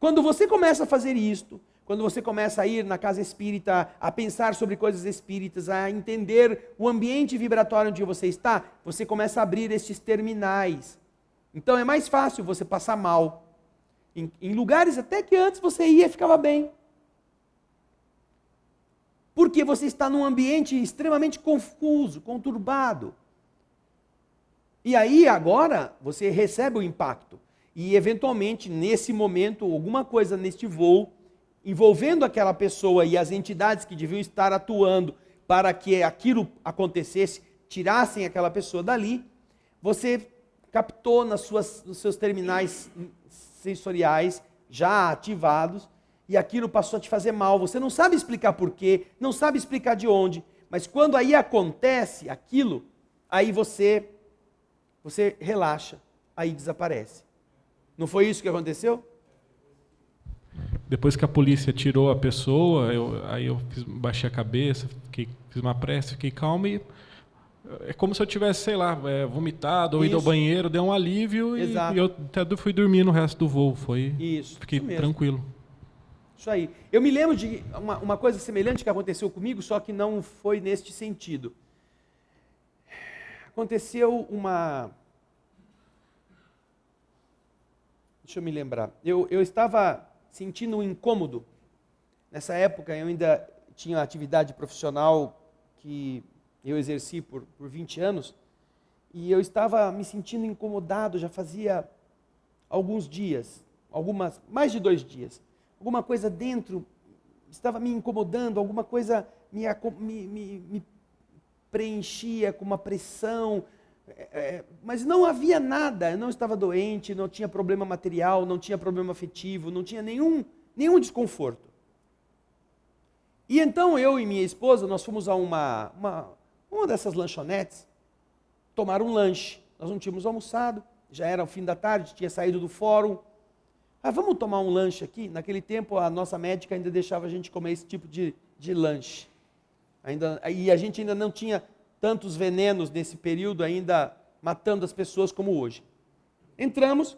Quando você começa a fazer isto, quando você começa a ir na casa espírita, a pensar sobre coisas espíritas, a entender o ambiente vibratório onde você está, você começa a abrir estes terminais. Então é mais fácil você passar mal. Em lugares até que antes você ia e ficava bem. Porque você está num ambiente extremamente confuso, conturbado. E aí agora você recebe o impacto. E eventualmente, nesse momento, alguma coisa neste voo, envolvendo aquela pessoa e as entidades que deviam estar atuando para que aquilo acontecesse, tirassem aquela pessoa dali, você captou nos seus terminais sensoriais já ativados, e aquilo passou a te fazer mal. Você não sabe explicar porquê, não sabe explicar de onde, mas quando aí acontece aquilo, aí você relaxa, aí desaparece. Não foi isso que aconteceu? Depois que a polícia tirou a pessoa, eu baixei a cabeça, fiz uma prece, fiquei calmo e é como se eu tivesse, sei lá, vomitado ou ido ao banheiro, deu um alívio. Exato. E eu até fui dormir no resto do voo. Fiquei isso mesmo. tranquilo. Isso aí. Eu me lembro de uma coisa semelhante que aconteceu comigo, só que não foi neste sentido. Aconteceu Deixa eu me lembrar. Eu estava sentindo um incômodo. Nessa época eu ainda tinha atividade profissional que eu exerci por 20 anos, e eu estava me sentindo incomodado, já fazia alguns dias, mais de 2 dias. Alguma coisa dentro estava me incomodando, alguma coisa me preenchia com uma pressão, mas não havia nada, eu não estava doente, não tinha problema material, não tinha problema afetivo, não tinha nenhum desconforto. E então eu e minha esposa, nós fomos a uma dessas lanchonetes tomar um lanche. Nós não tínhamos almoçado, já era o fim da tarde, tinha saído do fórum. Vamos tomar um lanche aqui? Naquele tempo a nossa médica ainda deixava a gente comer esse tipo de lanche. E a gente ainda não tinha tantos venenos nesse período, ainda matando as pessoas como hoje. Entramos,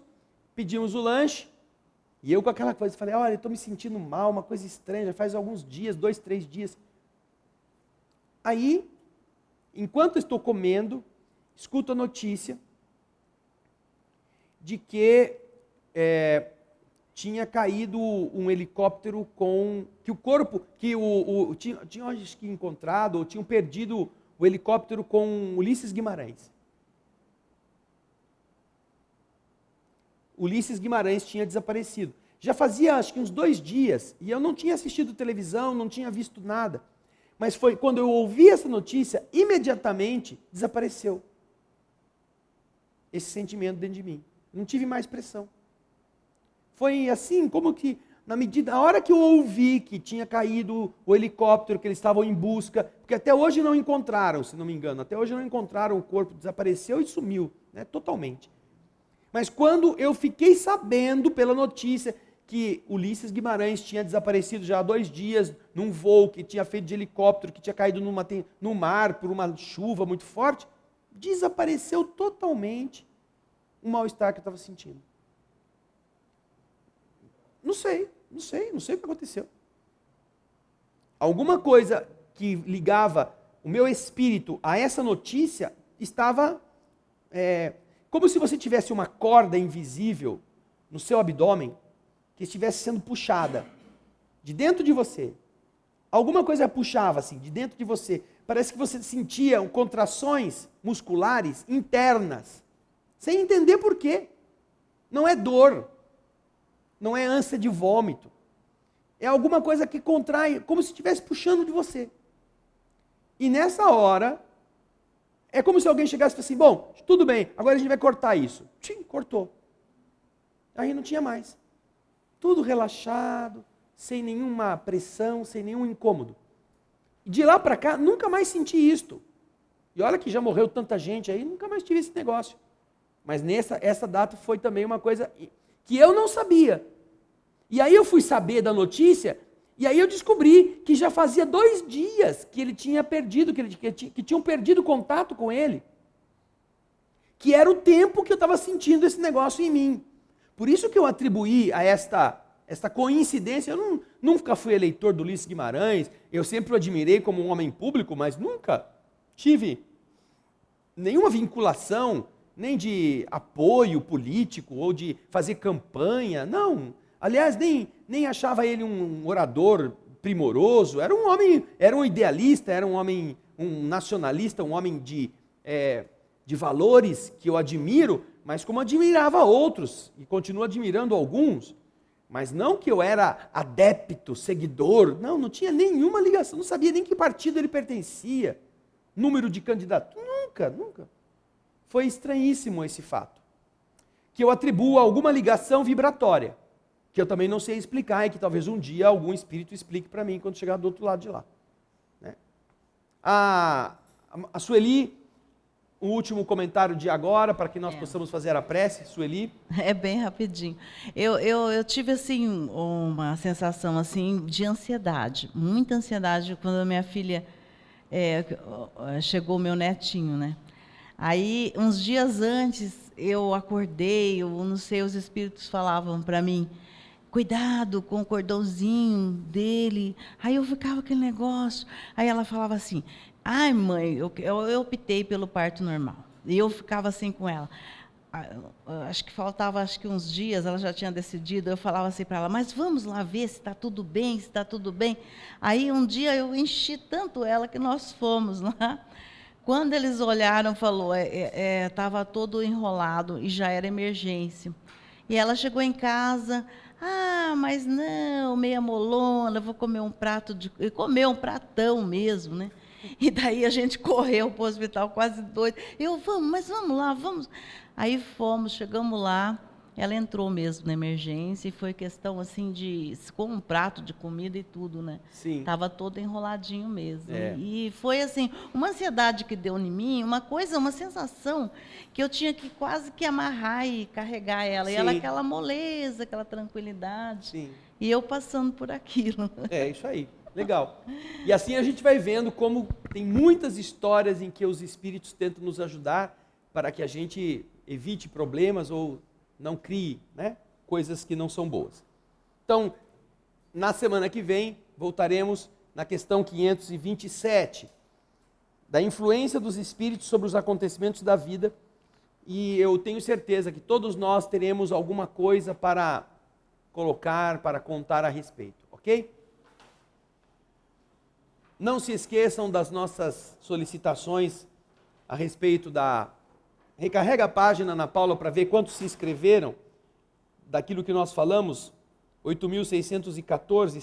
pedimos o lanche, e eu com aquela coisa, falei, olha, eu estou me sentindo mal, uma coisa estranha, já faz alguns dias, 2, 3 dias. Aí enquanto estou comendo, escuto a notícia de que tinha caído um helicóptero com... que o corpo... que tinham acho que encontrado, ou tinham perdido o helicóptero com Ulisses Guimarães. Ulisses Guimarães tinha desaparecido. Já fazia acho que uns 2 dias, e eu não tinha assistido televisão, não tinha visto nada. Mas foi quando eu ouvi essa notícia, imediatamente desapareceu esse sentimento dentro de mim. Não tive mais pressão. Foi assim, como que, na hora que eu ouvi que tinha caído o helicóptero, que eles estavam em busca, porque até hoje não encontraram, se não me engano, até hoje não encontraram o corpo, desapareceu e sumiu, né, totalmente. Mas quando eu fiquei sabendo pela notícia que Ulisses Guimarães tinha desaparecido já há 2 dias, num voo que tinha feito de helicóptero, que tinha caído no mar por uma chuva muito forte, desapareceu totalmente o mal-estar que eu estava sentindo. Não sei o que aconteceu. Alguma coisa que ligava o meu espírito a essa notícia estava... como se você tivesse uma corda invisível no seu abdômen que estivesse sendo puxada de dentro de você. Alguma coisa puxava assim, de dentro de você. Parece que você sentia contrações musculares internas, sem entender por quê. Não é dor, não é ânsia de vômito. É alguma coisa que contrai, como se estivesse puxando de você. E nessa hora, é como se alguém chegasse e falasse assim, bom, tudo bem, agora a gente vai cortar isso. Tchim, cortou. Aí não tinha mais. Tudo relaxado, sem nenhuma pressão, sem nenhum incômodo. E de lá para cá, nunca mais senti isto. E olha que já morreu tanta gente aí, nunca mais tive esse negócio. Mas essa data foi também uma coisa que eu não sabia. E aí eu fui saber da notícia, e aí eu descobri que já fazia 2 dias que ele tinha perdido, que tinham perdido contato com ele. Que era o tempo que eu estava sentindo esse negócio em mim. Por isso que eu atribuí a esta coincidência. Eu nunca fui eleitor do Ulisses Guimarães, eu sempre o admirei como um homem público, mas nunca tive nenhuma vinculação, nem de apoio político ou de fazer campanha, não. Aliás, nem achava ele um orador primoroso, era um homem, era um idealista, era um homem, um nacionalista, um homem de valores que eu admiro, mas como admirava outros, e continuo admirando alguns, mas não que eu era adepto, seguidor, não tinha nenhuma ligação, não sabia nem que partido ele pertencia, número de candidatos, nunca. Foi estranhíssimo esse fato, que eu atribuo a alguma ligação vibratória, que eu também não sei explicar, e que talvez um dia algum espírito explique para mim quando chegar do outro lado de lá. Né? A Sueli, o último comentário de agora, para que nós possamos fazer a prece. Sueli. É bem rapidinho. Eu tive assim uma sensação assim de ansiedade, muita ansiedade quando a minha filha chegou, meu netinho, né? Aí uns dias antes eu acordei, eu não sei, os espíritos falavam para mim, cuidado com o cordãozinho dele. Aí eu ficava aquele negócio. Aí ela falava assim, ai mãe, eu optei pelo parto normal. E eu ficava assim com ela. Acho que faltava uns dias, ela já tinha decidido, eu falava assim para ela, mas vamos lá ver se está tudo bem, se está tudo bem. Aí um dia eu enchi tanto ela que nós fomos lá. Quando eles olharam, falou, estava todo enrolado e já era emergência. E ela chegou em casa, mas não, meia molona, vou comer um prato e comeu um pratão mesmo, né? E daí a gente correu para o hospital quase doido. Mas vamos lá, vamos. Aí fomos, chegamos lá, ela entrou mesmo na emergência e foi questão assim com um prato de comida e tudo, né? Sim. Estava todo enroladinho mesmo. E foi assim, uma ansiedade que deu em mim, uma sensação que eu tinha que quase que amarrar e carregar ela. Sim. E ela aquela moleza, aquela tranquilidade. Sim. E eu passando por aquilo. É isso aí. Legal. E assim a gente vai vendo como tem muitas histórias em que os espíritos tentam nos ajudar para que a gente evite problemas ou não crie, né, coisas que não são boas. Então, na semana que vem, voltaremos na questão 527. da influência dos espíritos sobre os acontecimentos da vida, e eu tenho certeza que todos nós teremos alguma coisa para colocar, para contar a respeito, ok? Não se esqueçam das nossas solicitações a respeito da... Recarrega a página, Ana Paula, para ver quantos se inscreveram daquilo que nós falamos. 8.614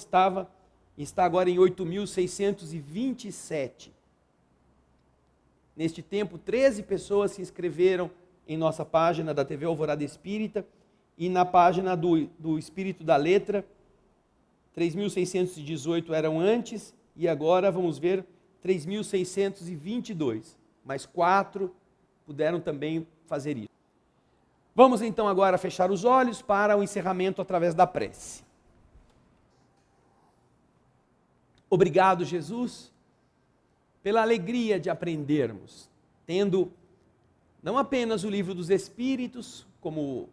está agora em 8.627. Neste tempo, 13 pessoas se inscreveram em nossa página da TV Alvorada Espírita e na página do Espírito da Letra. 3.618 eram antes e agora vamos ver 3.622. Mais 4 puderam também fazer isso. Vamos então agora fechar os olhos para o encerramento através da prece. Obrigado, Jesus, pela alegria de aprendermos, tendo não apenas o livro dos Espíritos como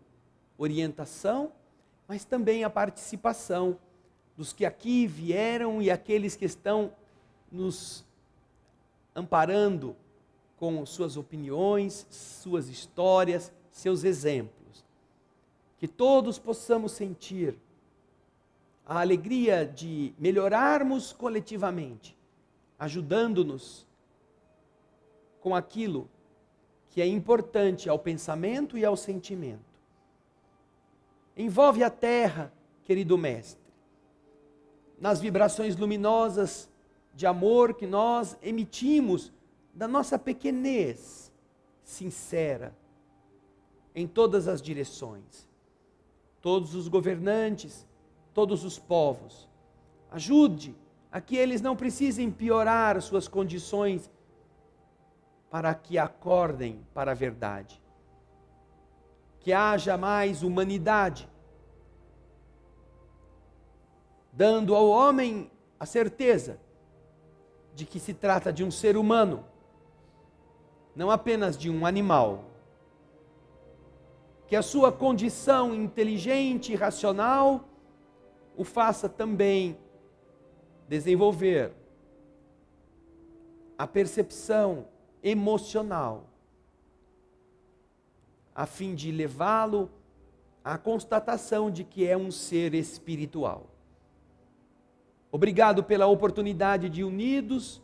orientação, mas também a participação dos que aqui vieram e aqueles que estão nos amparando com suas opiniões, suas histórias, seus exemplos. Que todos possamos sentir a alegria de melhorarmos coletivamente, ajudando-nos com aquilo que é importante ao pensamento e ao sentimento. Envolve a terra, querido Mestre, nas vibrações luminosas de amor que nós emitimos da nossa pequenez sincera em todas as direções. Todos os governantes, todos os povos, ajude a que eles não precisem piorar suas condições para que acordem para a verdade. Que haja mais humanidade, dando ao homem a certeza de que se trata de um ser humano, não apenas de um animal. Que a sua condição inteligente e racional o faça também desenvolver a percepção emocional, a fim de levá-lo à constatação de que é um ser espiritual. Obrigado pela oportunidade de, unidos,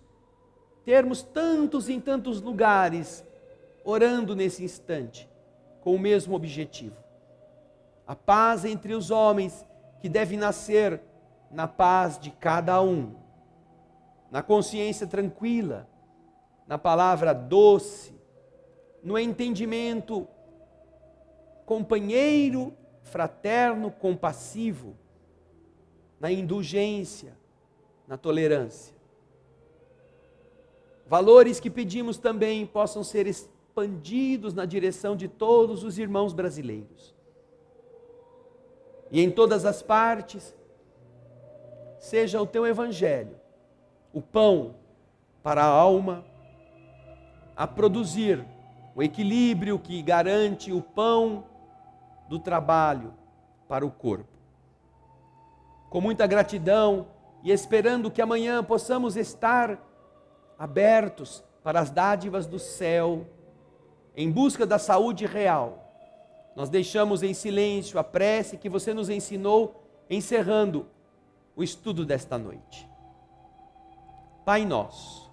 termos tantos em tantos lugares, orando nesse instante, com o mesmo objetivo. A paz entre os homens, que deve nascer na paz de cada um, na consciência tranquila, na palavra doce, no entendimento companheiro, fraterno, compassivo, na indulgência, na tolerância. Valores que pedimos também possam ser expandidos na direção de todos os irmãos brasileiros. E em todas as partes, seja o teu evangelho, o pão para a alma, a produzir o equilíbrio que garante o pão do trabalho para o corpo. Com muita gratidão e esperando que amanhã possamos estar abertos para as dádivas do céu, em busca da saúde real, nós deixamos em silêncio a prece que você nos ensinou, encerrando o estudo desta noite. Pai nosso,